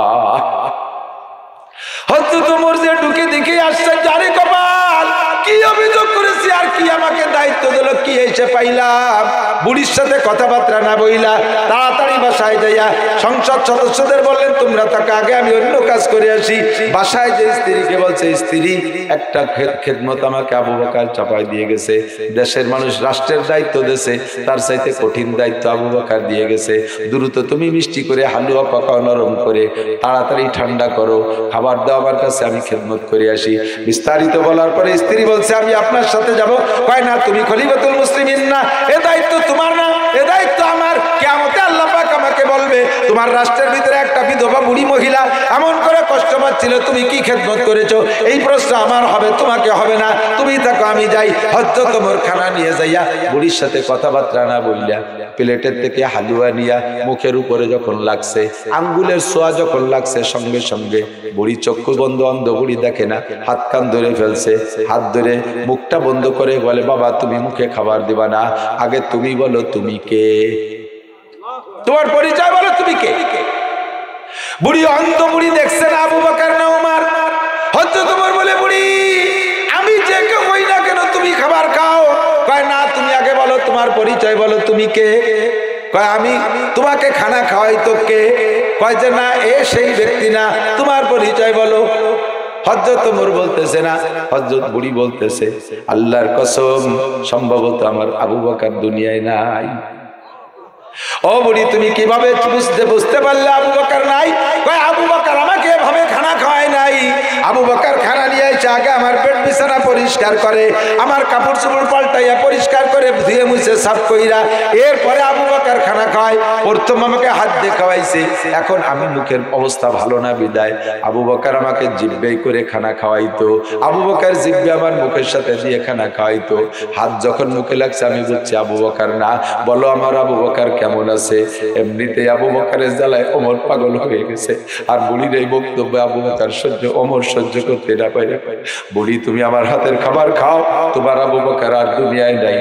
হযরত ওমর যে ঢুকে দেখে আসছে, জারি কপাল, কি অভিযোগ করেছি আর কি আমাকে দায়িত্ব দিল, কি এসে পাইলাম। বুড়ির সাথে কথাবার্তা না বইলা তাড়াতাড়ি বাসায় যাইয়া সংসদ সদস্যদের বললেন, তোমরা তাকে আগে, আমি অন্য কাজ করে আসি। বাসায় যে স্ত্রীকে বলছে, স্ত্রী একটা খেদমত আমাকে আবু বকর চাপাই দিয়ে গেছে। দেশের মানুষ রাষ্ট্রের দায়িত্ব দিয়েছে, তার চাইতে কঠিন দায়িত্ব আবু বকর দিয়ে গেছে। দ্রুত তুমি মিষ্টি করে হালুয়া পাকাও, নরম করে তাড়াতাড়ি ঠান্ডা করো, খাবার দাও আমার কাছে, আমি খেদমত করে আসি। বিস্তারিত বলার পরে স্ত্রী বলছে, আমি আপনার সাথে যাব। কয় না, তুমি খলিফাতুল মুসলিমিন না, এ দায়িত্ব তোমার না, এ দায়িত্ব আমার। কিয়ামতে আল্লাহ পাক আমাকে বলবে, তোমার রাষ্ট্রের ভিতরে একটা বিধবা বুড়ি মহিলা এমন করে কষ্ট পাচ্ছিল, তুমি কি খেদমত করেছো? এই প্রশ্ন আমার হবে, তোমাকে হবে না। তুমি থাকো, আমি যাই। হযরত ওমর খানা নিয়ে যাইয়া বুড়ির সাথে কথাবার্তা না বললা প্লেটের থেকে হালুয়া নিয়া মুখের উপরে যখন লাগছে, আঙ্গুলের ছোঁয়া যখন লাগছে, সঙ্গে সঙ্গে বুড়ি চক্ষু বন্ধ, অন্ধ বুড়ি দেখে না, হাত কান ধরে ফেলছে। হাত ধরে মুখটা বন্ধ করে বলে, বাবা তুমি মুখে খাবার দিবা না, আগে তুমি বলো তুমি কে, তোমার পরিচয় বলো, তুমি কে। বুড়ি অন্ধ, বুড়ি দেখছে না আবু বকর না ওমর। হযরত ওমর বলে, বুড়ি আমি যে কেউ হই না কেন, তুমি খাবার খাও। কয় না, তুমি আগে বলো, তোমার পরিচয় বলো, তুমি কে। কয় আমি তোমাকে খানা খাওয়াই তো কে। কয় যে না, এ সেই ব্যক্তি না, তোমার পরিচয় বলো। হযরত ওমর বলতেছে না, হযরত বুড়ি বলতেছে, আল্লাহর কসম, সম্ভবত আমার আবু বকর দুনিয়ায় নাই। ও বুড়ি, তুমি কিভাবে বুঝতে পারলে আবু বকর নাই? কয় আবু বকর আমাকে এভাবে খানা খাওয়ায় নাই। আবু বকর খানা নিয়ে এসে আগে আমার পেট বিছানা পরিষ্কার করে, আমার কাপড় চোপড় পাল্টাইয়া পরিষ্কার করে ধুয়ে মুছে সাফ কইরা এরপরে আবু বকর খানা খাওয়ায়। প্রথম আমাকে হাত দিয়ে খাওয়াইছে, এখন আমি মুখের অবস্থা ভালো না বিদায় আবু বকর আমাকে জিব্বেই করে খানা খাওয়াইতো। আবু বকর জিব্বে আমার মুখের সাথে দিয়ে খানা খাওয়াইতো। হাত যখন মুখে লাগছে আমি বলছি, আবু বকর না, বলো আমার আবু বকর কেমন আছে। এমনিতে আবু বকরের জ্বালায় ওমর পাগল হয়ে গেছে। আর বুড়ির এই বক্তব্য আবু বকর ওমর সহ্য করতে না পারে। বুড়ি, তুমি আমার হাতের খাবার খাও, তোমার আবু বকর আর দুনিয়ায় নাই,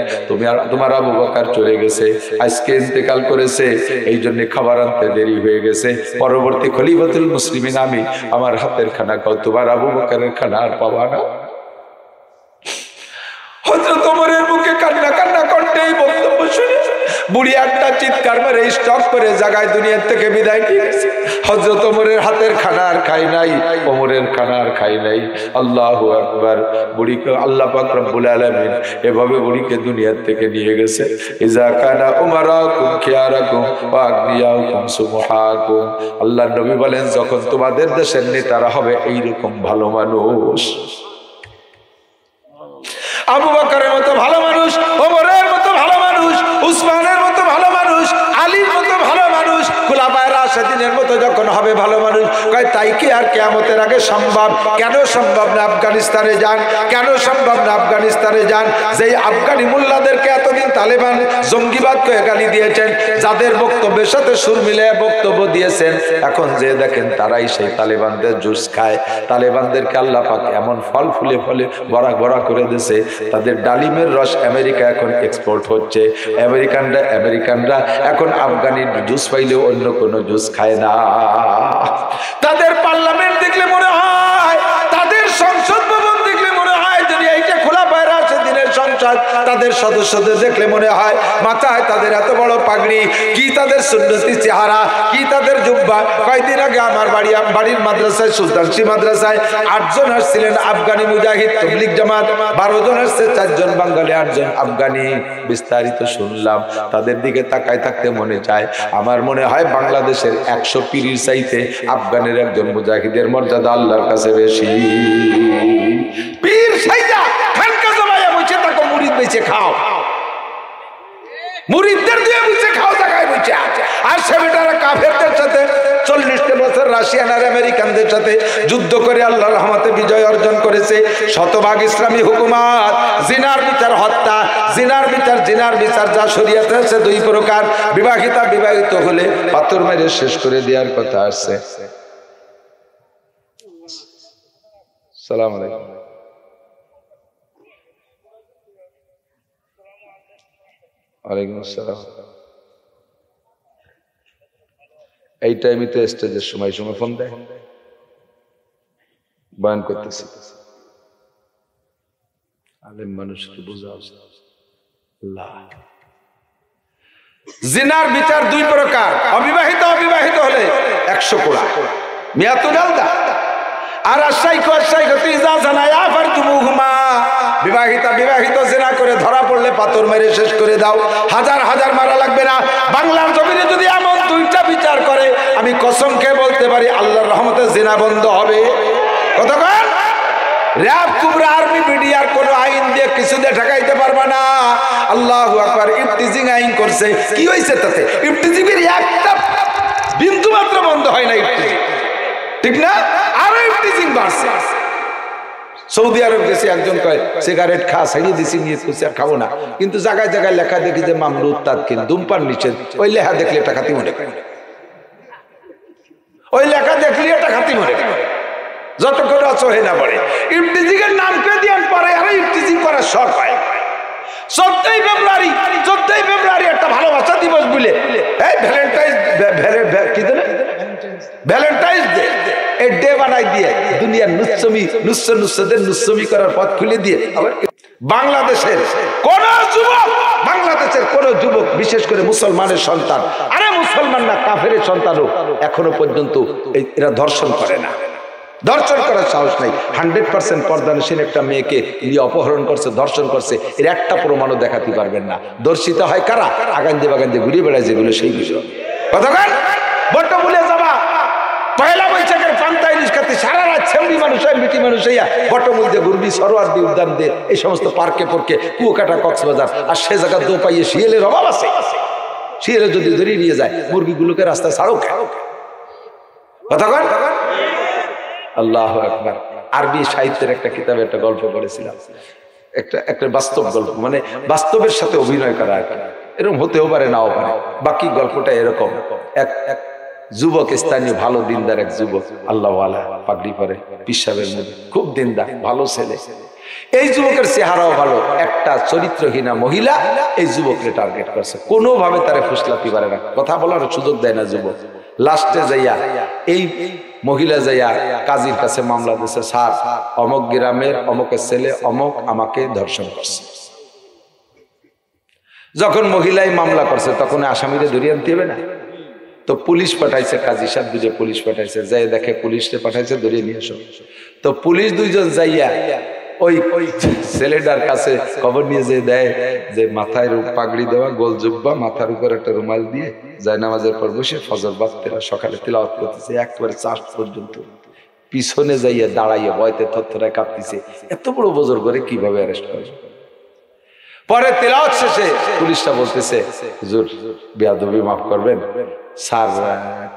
তোমার আবু বকর চলে গেছে, আজকে ইন্তেকাল করেছে, এই জন্য খাবার আনতে দেরি হয়ে গেছে। পরবর্তী খলিফাতুল মুসলিমিন আমি, আমার হাতের খানা খাও, তোমার আবু বকরের খানা আর পাবা না। হযরত ওমরের মুখে কান্না কান্না করতে এই বক্তব্য শুনে বুড়ি একটা চিৎকার মেরে স্টপ করে জায়গায় দুনিয়া থেকে বিদায় নিয়েছে। হযরত ওমরের হাতের খানা আর খাই নাই, ওমরের খানা আর খাই নাই। আল্লাহু আকবার। বুড়িকে আল্লাহ পাক রব্বুল আলামিন এভাবে বুড়িকে দুনিয়া থেকে নিয়ে গেছে। ইজা কানা উমারাকুম খিয়ারাকুম ওয়া আগনিয়াকুম সুবহাকুম। আল্লাহর নবী বলেন, যখন তোমাদের দেশের নেতারা হবে এইরকম ভালো মানুষ, আবু বকরের মতো ভালো মানুষ, ওমরের মতো ভালো মানুষ, উসমানের মতো ভালো মানুষ, আলীর মতো ভালো মানুষ, খুলাফায়ে রাশিদিনের মতো যখন হবে ভালো মানুষ, কয় তাই কি আর কিয়ামতের আগে সম্ভব? কেন সম্ভব না? আফগানিস্তানে যান, কেন সম্ভব না? আফগানিস্তানে যান, যেই আফগানি মোল্লাদেরকে এতদিন তালেবান জঙ্গিবাদ করে গালি দিয়েছেন, যাদের বক্তব্যের সাথে সুর মিলে বক্তব্য দিয়েছেন, এখন যে দেখেন তারাই সেই তালেবানদের জুস খায়। তালেবানদেরকে আল্লাহ পাক এমন ফল ফুলে ফলে ভরা ভরা করে দিয়েছে, তাদের ডালিমের রস আমেরিকা এখন এক্সপোর্ট হচ্ছে। আমেরিকানরা এখন আফগানির জুস পাইলেও অন্য কোনো জুস খায় না। তাদের পার্লামেন্ট দেখলে মনে হয়, তাদের সংসদ ভবন দেখলে মনে হয় যদি এইটা খোলাফায়ে রাশিদিনের সংসদ। তাদের সদস্যদের দেখলে মনে হয় মাথায় তাদের এত বড় পাগড়ি, কি তাদের সুন্নতি চেহারা, কি তাদের জুব্বা। কয়েকদিন আগে আমার বাড়ির মাদ্রাসায়, সুলতানশী মাদ্রাসায় 8 জন আসছিলেন আফগানি মুজাহিদ তবলিগ জামাত, 12 জন আসছে, 4 জন বাঙালি, 8 জন আফগানি। বিস্তারিত শুনলাম, তাদের দিকে তাকায় থাকতে মনে চায়। আমার মনে হয় বাংলাদেশের 100 পীরের চাইতে আফগানের একজন মুজাহিদের মর্যাদা আল্লাহর কাছে বেশি। পীর সাইদা খানকা জমায়া বসে থাকো, মুরিদ বেঁচে খাও, মুরিদদের দিয়ে বসে খাও জায়গায় বসে। আর সে বেটারা কাফেরদের সাথে 40 বছর রাশিয়ান আর আমেরিকানদের সাথে যুদ্ধ করে আল্লাহর রহমতে বিজয় অর্জন করেছে। শতভাগ ইসলামী হুকুমত, জিনার বিচার হত্যা, জিনার বিচার যা শরীয়তে আছে 2 প্রকার। বিবাহিত হলে পাথর মেরে শেষ করে দেওয়ার কথা আছে। সালাম আলাইকুম। ওয়ালাইকুম আসসালাম। এই টাইমে তো স্টেজের সময় ফোন দেয়। বয়ান করতেছি, আলেম মানুষকে বোঝা উচিত। জিনার বিচার দুই প্রকার, অবিবাহিত অবিবাহিত হলে 100 কোড়া মিয়াতুল আলদা, আর বিবাহিতা বিবাহিত জিনা করে ধরা পড়লে পাথর মেরে শেষ করে দাও, হাজার হাজার মারা লাগবে না। বাংলার জমিনে যদি এমন দুইটা বিচার করে, আমি কসম খেয়ে বলতে পারি আল্লাহর রহমতে জিনা বন্ধ হবে। কতক্ষণ র‍্যাব কুবরা আর্মি মিডিয়ার কোন আইন দিয়ে কিছু দিয়ে ঠেকাইতে পারবে না। আল্লাহু আকবার। ইফতিজিং আইন করছে, কি হয়েছে তাতে? ইফতিজিংয়ের একটা বিন্দু মাত্র বন্ধ হয় না, ইফতিজিং, ঠিক না? আরো ইফতিজিং বাড়ছে। সৌদি আরব গেছে, একজন কয় সিগারেট খা, ছাড়িয়ে দিছি, নিয়ে করছি আর খাবো না, কিন্তু জায়গায় জায়গায় লেখা দেখি যে মামলুক তাদকিন, ধূমপান নিষেধ। ওই লেখা দেখলে এটা খাতি মনে করে, ওই লেখা দেখলে এটা খাতি মনে করে, যতক্ষণ অচহে না পড়ে। ইফতিজিং এর নাম কে দিয়ে পরে আর ইফতিজিং করার শখ হয়। 14ই ফেব্রুয়ারি একটা ভালোবাসা দিবস বলে এই ভ্যালেন্টাইন্স ডে, এই ডে বানাই দিয়ে দুনিয়ার নুচ্ছদের নুচ্ছমি করার পথ খুলে দিয়ে বাংলাদেশের কোন যুবক, বিশেষ করে মুসলমানের সন্তান, আরে মুসলমান না কাফেরের সন্তানও এখনো পর্যন্ত এরা ধর্ষণ করে না, ধর্ষণ করার সাহস নাই। 100% পর্দানশীল একটা মেয়েকে নিয়ে অপহরণ করছে, ধর্ষণ করছে, এর একটা প্রমাণও দেখাতে পারবেন না। ধর্ষিত হয় কারা? আগান্ধে বাগান্ধে ঘুরে বেড়ায় যেগুলো, সেই বিষয়। কতক্ষণ বট্ট ভুলে যাবা, পয়লা বৈশাখের পান্তা ইলিশ খাতে সারা রাত ছেমড়ি মানুষ হয়, মিটি মানুষ হইয়া বটমূল দিয়ে ঘুরবি, সরোয়ার্দী উদ্যান দিয়ে, এই সমস্ত পার্কে পর্কে, কুয়াকাটা, কক্সবাজার, আর সে জায়গা দো পাইয়ে শিয়ালের অভাব আছে। শিয়ালে যদি ধরিয়ে নিয়ে যায়, মুরগিগুলোকে রাস্তায় ছাড়ো খাও। কতক্ষণ আল্লাহু আকবার। আরবি সাহিত্যের একটা কিতাবে একটা গল্প পড়েছিলাম, একটা বাস্তব গল্প, মানে বাস্তবের সাথে অভিনয় করা, এরকম হতেও পারে নাও পারে। বাকি গল্পটা এরকম, এক যুবক, স্থানীয় ভালো দিনদার এক যুবক, আল্লাহওয়ালা, পাগড়ি পরে, পিসাবের মধ্যে, খুব দিনদার ভালো ছেলে। এই যুবকের চেহারাও ভালো। একটা চরিত্রহীনা মহিলা এই যুবককে টার্গেট করছে, কোনোভাবে তারে ফুসলাতে পারে না, কথা বলার সুযোগ দেয় না যুবক। লাস্টে যাইয়া এই মহিলা যাইয়া কাজীর কাছে মামলা দিয়েছে, স্যার অমক গ্রামের অমকের ছেলে অমক আমাকে ধর্ষণ করছে। যখন মহিলাই মামলা করছে, তখন আসামিরে ধরিয়ে আনতে হবে না, তো পুলিশ পাঠাইছে, কাজী সাহেব দুজন পুলিশ পাঠাইছে, যাই দেখে পুলিশে পাঠাইছে, ধরিয়ে নিয়ে আসো। তো পুলিশ দুইজন যাইয়া ওই ছেলেটার কাছে খবর নিয়ে যে দেয় যে মাথায় পাগড়ি দেওয়া, গোল জুব্বা, মাথার উপর একটা রুমাল দিয়ে যায় নামাজের পর বসে ফজর বাদ সকালে তিলাওয়াত করতেছে, একবারে চাষ পর্যন্ত পিছনে যাইয়া দাঁড়াইয়া ভয়তে থরথরায় কাঁপতেছে। এত বড় বজর করে কিভাবে অ্যারেস্ট করে? পরে তিলাওয়াত শেষে পুলিশটা বলতেছে, হুজুর বেয়াদবি মাফ করবেন, স্যার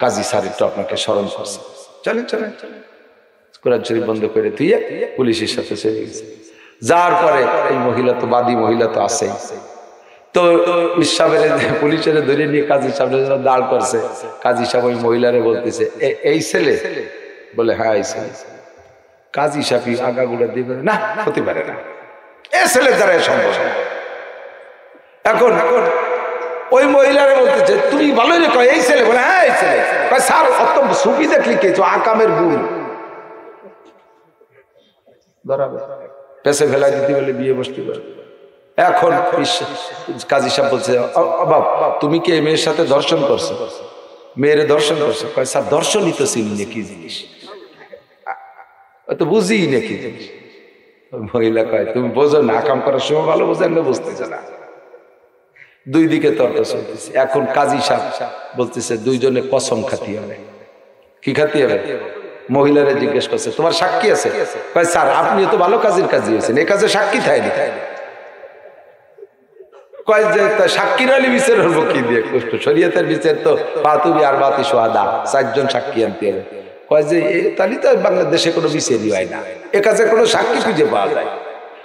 কাজী স্যার একটু আপনাকে স্মরণ করছে, চলেন চলেন চলেন। কোরআন শরীফ বন্ধ করে তুই পুলিশের সাথে চলে গেছে। যার পরে এই মহিলা তো বাদী মহিলা তো আছেই, তো পুলিশের ধরে নিয়ে কাজী সাহেবের দাঁড় করছে। কাজী সাহেব ওই মহিলারে বলতেছে, এই ছেলে? বলে হ্যাঁ এই ছেলে। কাজী সাহেব আগাগুলা দিয়ে না, হতে পারে না, এ ছেলে দ্বারা সম্ভব। এখন ওই মহিলারে বলতেছে, তুমি ভালোই রে, কয় এই ছেলে? বলে হ্যাঁ এই ছেলে। স্যার অত সুফি দেখলি কে? আকামের গুণ পেছে ফেলা দিতে বলে বিয়ে বসতে পারে। এখন কাজী সাহেব বলছে, বাবা তুমি কি এই মেয়ের সাথে দর্শন করছো? মেয়েরে দর্শন করছো? কয় স্যার দর্শনই তো চিনি না কি জিনিস, তো বুঝি না কি জিনিস। মহিলা কয় তুমি বোঝো না, আকাম করার সময় ভালো বোঝেন না, বুঝতেছে না। দুই দিকে তর্ক চলতেছে। এখন কাজী সাহেব বলতেছে দুইজনে কসম খাতি হবে। কি খাতি হবে? মহিলারা জিজ্ঞেস করছে, তোমার সাক্ষী আছে? কয় স্যার আপনিও তো ভালো কাজের কাজী হয়েছেন, এই কাজে সাক্ষী থাইনি। কয় যে সাক্ষী নালি বিচার হবো কি দিয়ে? শরীয়তের বিচার তো পাতুবি আর বাতি সোহাদা, 4 জন সাক্ষী আনতে হবে। কয় যে তাহলে তো বাংলাদেশে কোনো বিচারই হয় না, এ কাজে কোনো সাক্ষী খুঁজে পাওয়া যায়।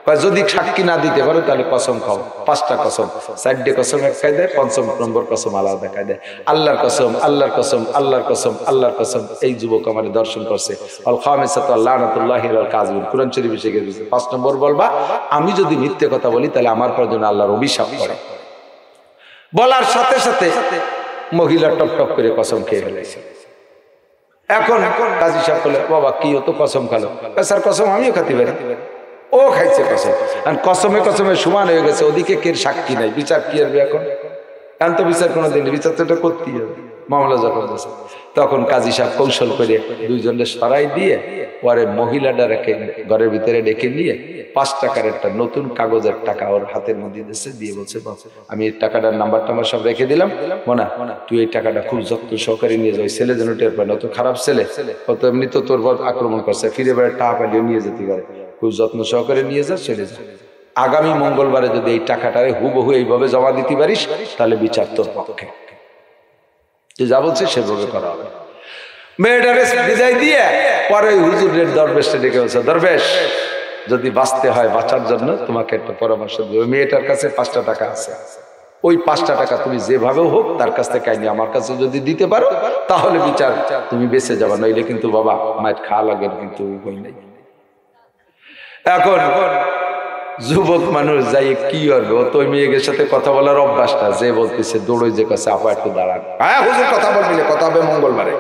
কয় যদি সাক্ষী না দিতে পারো তাহলে কসম খাও, 5টা কসম, 4টে কসম এক কায়দায়, 5ম নম্বর কসম আলাদা কায়দায়। আল্লাহর কসম, আল্লাহর কসম, আল্লাহর কসম, আল্লাহর কসম, এই যুবক আমার দর্শন করছে। আল খামিসাতু লানাতুল্লাহি আলাল কাযিবিন, কুরআন শরীফে এসে গেছে। 5 নম্বর বলবা, আমি যদি মিথ্যে কথা বলি তাহলে আমার পর যেন আল্লাহর অভিশাপ পড়ে। বলার সাথে সাথে মহিলা টপ টপ করে কসম খেয়ে ফেলেছে। এখন কাজী সাহেব বলে, বাবা কি ও তো কসম খালো। স্যার কসম আমিও খাতে পারি। ও খাইছে কসম, কসমে কসমে সমান হয়ে গেছে। ওদিকে কে সাক্ষী নাই, বিচার কি হবে এখন? এখন তো বিচার কোনোদিন, বিচার তো এটা করতেই হবে মামলা যখন আছে। তখন কাজী সাহেব কৌশল করে দুইজনের সরাই দিয়ে পরে মহিলাটা রেখে ঘরের ভিতরে ডেকে নিয়ে 5 টাকার একটা নতুন কাগজের টাকা ওর হাতের মধ্যে দিয়ে বলছে, আমি এই টাকাটার নাম্বার টাম্বার সব রেখে দিলাম, মোনা তুই এই টাকাটা খুব যত্ন সহকারে নিয়ে যাও। ছেলে যেন টের পায় না, তো খারাপ ছেলে, ও তো এমনি তো তোর পর আক্রমণ করছে, ফিরে বেড়ে টাকা পালিয়ে নিয়ে যেতে পারে, খুব যত্ন সহকারে নিয়ে যা, চলে যা। আগামী মঙ্গলবারে যদি এই টাকাটারে হুবহু এইভাবে জমা দিতে পারিস তাহলে বিচার তোর পক্ষে। তুই যা বলছিস সেভাবে করা হবে। মেয়েটারে বিদায় দিয়ে পরে হুজুরের দরবেশটা ডেকে বলছে, দরবেশ যদি বাঁচতে হয়, বাঁচার জন্য তোমাকে একটা পরামর্শ দেবে। মেয়েটার কাছে 5টা টাকা আছে, ওই 5টা টাকা তুমি যেভাবেও হোক তার কাছ থেকে আইনি আমার কাছে যদি দিতে পারো তাহলে বিচার তুমি বেঁচে যাবা, নইলে কিন্তু বাবা মায়ের খাওয়া লাগে, কিন্তু ওই নেই। এখন যুবক মানুষ যাই কি করবে, ও তো ওই মেয়েদের সাথে কথা বলার অভ্যাসটা, যে বলতেছে দৌড়ে যে কাছে, আপা একটু দাঁড়ান, হ্যাঁ হুজুর কথা বলবি, কথা হবে মঙ্গলবারে।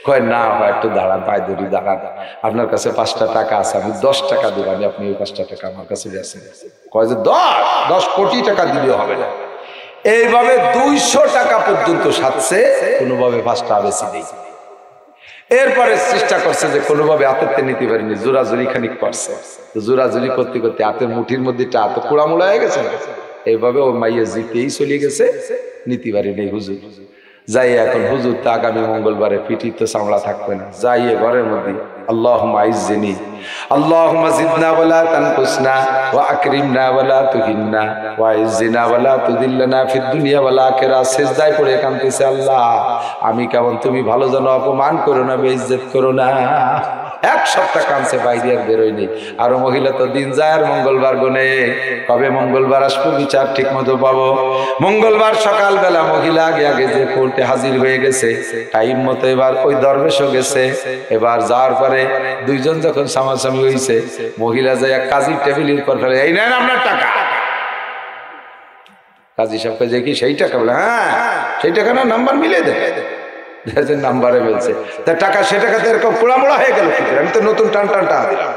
কয় না আপা একটু দাঁড়ান, পায়ে ধরি দাঁড়ান, আপনার কাছে 5টা টাকা আছে, আমি 10 টাকা দিব, আমি আপনি ওই 5টা টাকা আমার কাছে দিয়েছেন। কয় যে 10 কোটি টাকা দিলেও হবে না। এইভাবে 200 টাকা পর্যন্ত সাথে কোনোভাবে 5টা বেশি নেই। এরপরে চেষ্টা করছে যে কোনোভাবে হাতের নিতে পারিনি, জোরাজুরি খানিক করছে, জোরাজুরি করতে করতে হাতের মুঠির মধ্যে হাতে কুড়ামুড়া হয়ে গেছে। এইভাবে ও মাইয়া জিতেই চলে গেছে, নিতে পারিনি হুজুর। যাই এখন হুজুর তো আগামী মঙ্গলবারে পিঠি তো চামড়া থাকবে না, যাইয়ে ঘরের মধ্যে আল্লাহুম্মা আইজ্জিনি আল্লাহুম্মা জিদনা ওয়ালা তানকুসনা ওয়া আকরিমনা ওয়ালা তুহিন্না ওয়া আইজ্জিনা ওয়ালা তুদিল্লানা ফিদ দুনিয়া ওয়াল আখিরাহ। সিজদায় পড়ে কাঁদতেছে, আল্লাহ আমি কেমন, তুমি ভালো যেন অপমান করো না, বেইজ্জত করো না। 1 সপ্তাহ কাঁদছে, বাইরে আর বেরোয় নেই। আরো মহিলা তো দিন যায় আর মঙ্গলবার গনে, কবে মঙ্গলবার আসবো, বিচার ঠিক মতো পাবো। মঙ্গলবার সকালবেলা মহিলা আগে আগে যে কোর্টে হাজির হয়ে গেছে টাইম মতো, এবার ওই দরবেশও গেছে। এবার যাওয়ার পরে দুইজন যখন সামনাসামনি হয়েছে, মহিলা যায় কাজী টেবিলের পর ফেলে, এই নেন আপনার টাকা। কাজী সাহেবকে যে কি সেই টাকা, বলে হ্যাঁ সেই টাকা না, নাম্বার মিলে দেয়, নাম্বারে বলছে টাকা, সে টাকাতে এরকম পোড়ামোড়া হয়ে গেল, আমি তো নতুন টান দিলাম।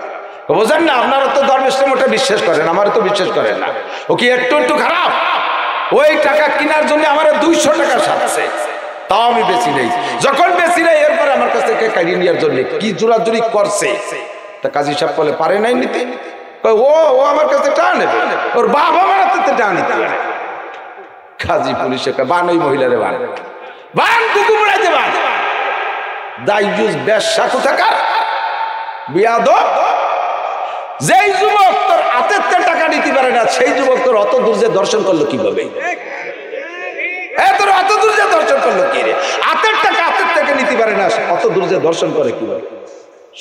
বোঝেন না, আপনারা তো দরবেশকে মোটা বিশ্বাস করেন, আমার তো বিশ্বাস করেন না। ও কি একটু খারাপ? ওই টাকা কেনার জন্য আমার 200 টাকা সাথে, তাও আমি বেশি নেই। যখন বেশি নেই এরপরে আমার কাছ থেকে কাড়িয়ে নেওয়ার জন্য কি জোরাজুরি করছে। তা কাজী সাহেব বলে পারে নাই নিতে, ও আমার কাছে টাকা নেবে, ওর বাবা আমার হাতে টাকা নিতে পারে। কাজী পুলিশে বান, ওই মহিলারে বান, বান কুকুর মুড়াইতে বান, দাইজুস বেশ্যা কোথাকার বিয়াদব। যেই যুবক তোর হাতের টাকা নিতে পারে না, সেই যুবক তোর অত দূর যে দর্শন করলো কিভাবে? তোর অত দূর যে দর্শন করলো কি রে? হাতের টাকা হাতের থেকে নিতে পারে না, অত দূর যে দর্শন করে কিভাবে?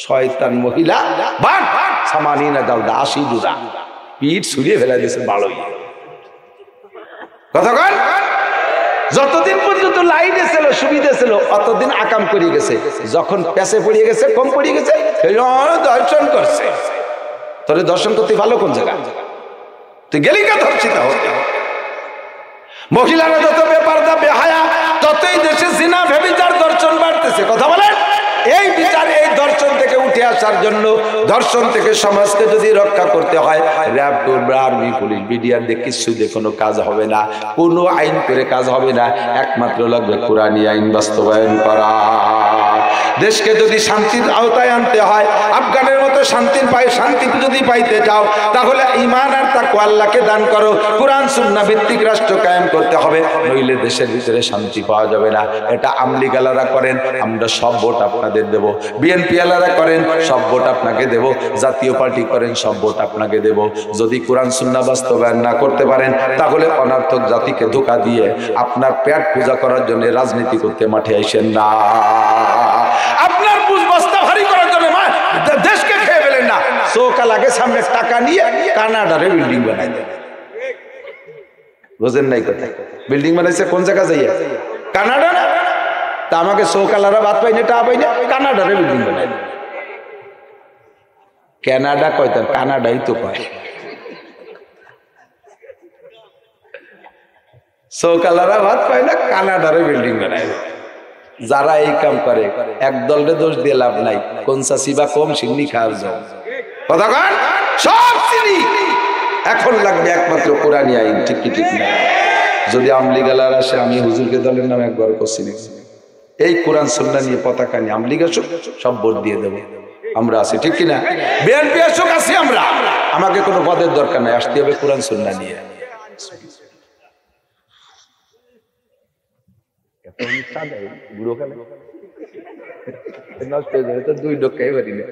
শয়তান মহিলা বান সামানি না দাউদা 80 দুরা পিঠ ছুঁড়িয়ে ফেলা দিয়েছে ভালোই। কতক্ষণ? যতদিন পর্যন্ত লাইনে ছিল, সুবিধা ছিল, অতদিন আকাম করিয়ে গেছে। যখন পেছে পড়িয়ে গেছে, কম পড়িয়ে গেছে, দর্শন করছে। তোরে দর্শন করতে ভালো কোন জায়গা? তুই গেলি কা ধর্ষিতা হতে? মহিলারা যত বেপরদা বেহায়া, ততই দেশে জিনা ব্যভিচার দর্শন বাড়তেছে। কথা বলেন, এই বিচার এই দর্শন থেকে উঠে আসার জন্য, দর্শন থেকে সমাজকে যদি রক্ষা করতে হয়, র্যাব, আর্মি, পুলিশ, বিডিআর দিয়ে কিছু দিয়ে কোনো কাজ হবে না, কোনো আইন করে কাজ হবে না। একমাত্র লাগবে কোরআনী আইন বাস্তবায়ন করা। দেশকে যদি শান্তির আওতায় আনতে হয়, আফগানের মতো শান্তি যদি পাইতে চাও, তাহলে ঈমান আর তাকওয়া আল্লাহকে দান করো। কোরআন সুন্নাহ ভিত্তিক রাষ্ট্র কায়েম করতে হবে, নইলে দেশের ভিতরে শান্তি পাওয়া যাবে না। এটা আমলিগ আলারা করেন, আমরা সব ভোট আপনাদের দেব। বিএনপি আলারা করেন, সব ভোট আপনাকে দেব। জাতীয় পার্টি করেন, সব ভোট আপনাকে দেব। যদি কোরআন সুন্নাহ বাস্তবায়ন না করতে পারেন, তাহলে অনার্থক জাতিকে ধোঁকা দিয়ে আপনার পেট পূজা করার জন্য রাজনীতি করতে মাঠে আইসেন না। আপনার বুঝ বস্তা ভারী করার জন্য দেশকে খেয়ে ফেলেন না। চৌকা লাগে সামনে টাকা নিয়ে কানাডারে বিল্ডিং বানাই দেন। বুঝেন নাই কথা? বিল্ডিং বানাইছে কোন জায়গা যাইয়া? কানাডা না? তা আমাকে চৌকালারা বাদ পাই না, টাকা পাই না, কানাডারে বিল্ডিং বানাই দেন। কানাডা কয়তাম, কানাডাই তো কয়। চৌকালারা বাদ পাই না, কানাডারে বিল্ডিং বানাই দেন। যারা এই কাম করে এক দলরে দোষ দিয়ে লাভ নাই, কোন চাষিবা কম সিন্নি খাওয়ার জন্য কথা কন সব চিনি। এখন লাগবে একমাত্র কোরআনী আইন, ঠিক কি ঠিক না? যদি আমলি গালার আসে, আমি হুজুরকে দলের নামে একবার করছি, এই কোরআন সুন্নাহ নিয়ে পতাকা নিয়ে আমলি আসুক, সব ভোট দিয়ে দেবো, আমরা আছি, ঠিক কিনা? বিএনপি আসুক, আছি আমরা, আমাকে কোনো পদের দরকার নাই, আসতে হবে কোরআন সুন্নাহ নিয়ে। দুই ডোকাই পারি না।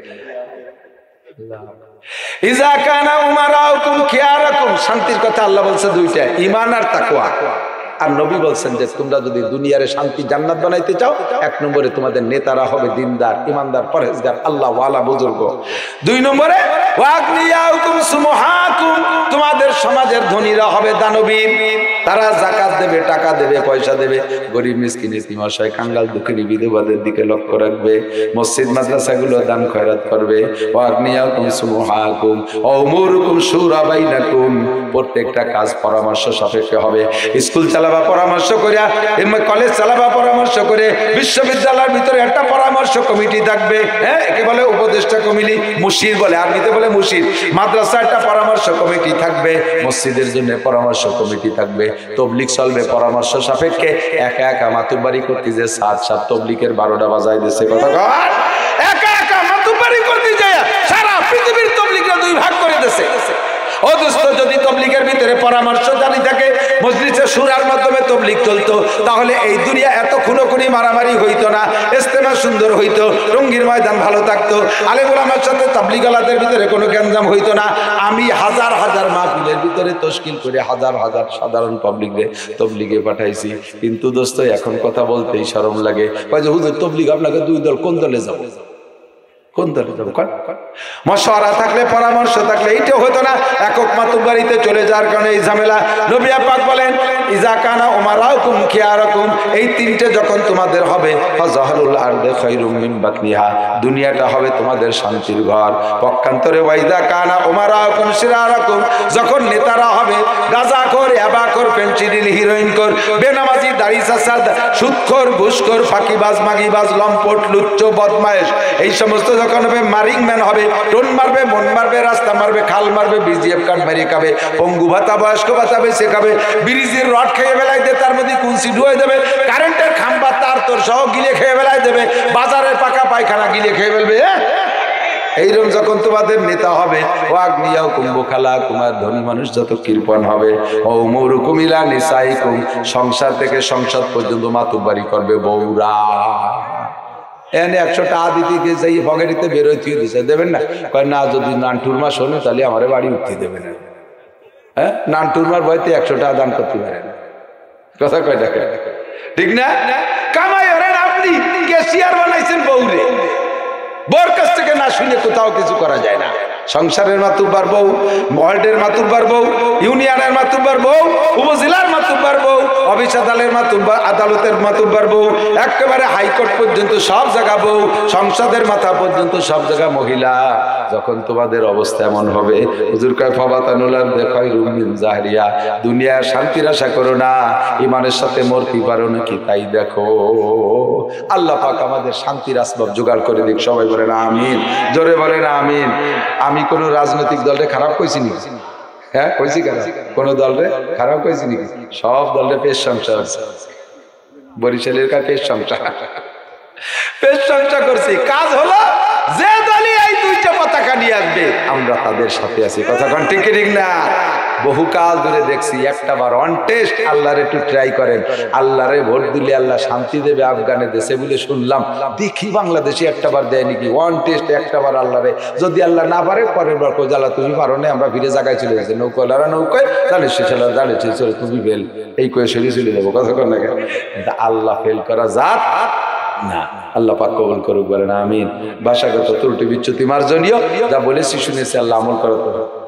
শান্তির কথা আল্লাহ বলছে দুইটা, ঈমান আর তাকওয়া। আর নবী বলছেন যে তোমরা যদি দুনিয়ারে শান্তি জান্নাত বানাইতে চাও, এক নম্বরে তোমাদের নেতারা হবে দিনদার, ইমানদার, পরহেজগার, আল্লাহ ওয়ালা বুজুর্গ। দুই নম্বরে তোমাদের সমাজের ধনীরা হবে দানবীর, তারা যাকাত দেবে, টাকা দেবে, পয়সা দেবে, গরিব মিসকিন ইতিম অসহায় কাঙ্গাল দুঃখিনী বিধবাদের দিকে লক্ষ্য রাখবে, মসজিদ মাদ্রাসাগুলো দান খয়রাত করবে। প্রত্যেকটা কাজ পরামর্শ সাপেক্ষে হবে। স্কুল চালাবা পরামর্শ করে, কলেজ চালাবা পরামর্শ করে, বিশ্ববিদ্যালয়ের ভিতরে একটা পরামর্শ কমিটি থাকবে, হ্যাঁ, একে বলে উপদেষ্টা কমিটি, মুশির বলে, আরবিতে বলে মুশির। মাদ্রাসা একটা পরামর্শ কমিটি থাকবে, মসজিদের জন্য পরামর্শ কমিটি থাকবে, তবলিগ চলবে পরামর্শ সাপেক্ষে। একা একা মাতুব্বারি করতে যে সাত তবলিগের 12টা বাজাই দিচ্ছে, কথা কর, একা একা মাতুব্বারি করতে যায় সারা পৃথিবীর তবলিগরা দুই ভাগ করে দিয়েছে। ও দোস্ত, যদি তবলিগের ভিতরে পরামর্শ জানি থাকে, মজলিসে সুরার মাধ্যমে তবলিগ চলতো, তাহলে এই দুনিয়া এত খুনোখুনি মারামারি হইতো না, ইজতেমা সুন্দর হইতো, রঙ্গির ময়দান ভালো থাকতো, আলেম ওলামার সাথে তাবলিগালাদের ভিতরে কোনো গ্যাঞ্জাম হইতো না। আমি হাজার হাজার মাহফিলের ভিতরে তশকিল করে হাজার হাজার সাধারণ পাবলিকরে তবলিগে পাঠাইছি, কিন্তু দোস্ত এখন কথা বলতেই শরম লাগে। কয় যে হুজুর তবলিগ আপনাকে দুই দল, কোন দলে যাবো, কোন দলে যাবো? মশওয়ারা থাকলে, পরামর্শ থাকলে এইটা হতো না, একক মাতুব্বারিতে চলে যাওয়ার কারণে এই ঝামেলা। নবী পাক বলেন ইজা কানা উমারাকুম খিয়ারাকুম, এই তিনটে যখন তোমাদের হবে, ফাজহারুল আরদি খায়রুম মিন বাতনিহা, দুনিয়াটা হবে তোমাদের শান্তির ঘর। পক্ষান্তরে ওয়াইদা কানা উমারাকুম শিরারাকুম, যখন নেতারা হবে গাঁজাখোর, ইয়াবাখোর, ফেনসিডিল, হিরোইনখোর, বেনামাজি, দাড়ি চাচা, সুদখোর, ঘুষখোর, ফাঁকিবাজ, মাগিবাজ, লম্পট, লুচ্চ, বদমায়েশ, এই সমস্ত যখন হবে, মারিং ম্যান হবে, টোন মারবে, মন মারবে, রাস্তা মারবে, খাল মারবে, বিজিএফ কার্ড মারিয়ে খাবে, পঙ্গু ভাতা, বয়স্ক ভাতা বেশি খাবে, ব্রিজের রড খেয়ে বেলায় দিয়ে তার মধ্যে কুঞ্চি ডুয়ে দেবে, কারেন্টের খাম্বা তার তোর সহ গিলে খেয়ে বেলায় দেবে, বাজারের পাকা পায়খানা গিলে খেয়ে ফেলবে। এইরকম যখন তোমাদের নেতা হবে, ও আগ্নিয়াও কুম্ভখালা, কুমার ধনী মানুষ যত কৃপণ হবে, ও মরুকুমিলা নিসাইকুম, সংসার থেকে সংসদ পর্যন্ত মাতুব্বারি করবে বউরা। এনে 100 টাকা দিতে গিয়ে যাই ভগেরিতে বেরোয় দিছে, দেবেন না? কয় না, যদি নানটুর মা শোনে তাহলে আমার বাড়ি উঠতে দেবে না। হ্যাঁ, নানটুর মার ভয়তে 100 টাকা দান করতে পারে না, কথা কয় দেখে, ঠিক না? কামাই ওরেন আপনি ক্যাশিয়ার বানাইছেন বউরে, বউর কাছ থেকে না শুনে কোথাও কিছু করা যায় না। সংসারের মাতুব্বার বউ, ওয়ার্ডের মাতুব্বার বউ, ইউনিয়নের মাতুব্বার বউ, উপজেলার মাতুব্বার বউ, অফিস আদালতের মাতুব্বার বউ, একেবারে হাইকোর্ট পর্যন্ত সব জায়গা বউ, সংসদের মাথা পর্যন্ত সব জায়গা মহিলা। যখন তোমাদের অবস্থা এমন হবে, হুজুর কয় ফাবাতানুলার দেখাই রুমিন জাহরিয়া, দুনিয়ার শান্তির আশা করো না, ইমানের সাথে মরতে পারো নাকি তাই দেখো। আল্লাহ পাক আমাদের শান্তির আসবাব জোগাড় করে দিক, সবাই বলেন আমিন, জোরে বলেন আমিন। আমি কোন রাজনৈতিক দলরে খারাপ কইছি নাকি? হ্যাঁ কইছি, কোন দলরে খারাপ কইছি নাকি? সব দলরে পেশ সংসার আছে, বরিশালের কা পেশ সংসার, পেশ সংসার করছি। কাজ হলো যে দলই এই দুইটা পতাকা নিয়ে আসবে আমরা তাদের সাথে আছি, কথা কোন ঠিক ঠিক না? বহুকাল ধরে দেখছি, একটা বার অন টেস্ট আল্লাহর একটু ট্রাই করেন, আল্লাহরে ভোট দিলে আল্লাহ শান্তি দেবে আফগানে দেশে বলে শুনলাম, দেখি বাংলাদেশে একটা বার দেয় নাকি ওয়ান টেস্ট, একটা বার আল্লাহরে যদি আল্লাহ না পারে পরের বার কোজালা তুমি পারো না, আমরা ফিরে জায়গায় চলে গেছি, নৌকালারা নৌকায় জানিস ছেলে জানিস চলে তুমি ফেল, এই করে সেরে চলে যাবো, কথা কর না কেন? আল্লাহ ফেল করা জাত না, আল্লাহ পাক কবুল করুক, বলেন আমিন। ভাষাগত ত্রুটি বিচ্যুতি মার্জনীয়, যা বলেছি শুনেছি, আল্লাহ আমল করতে হবে।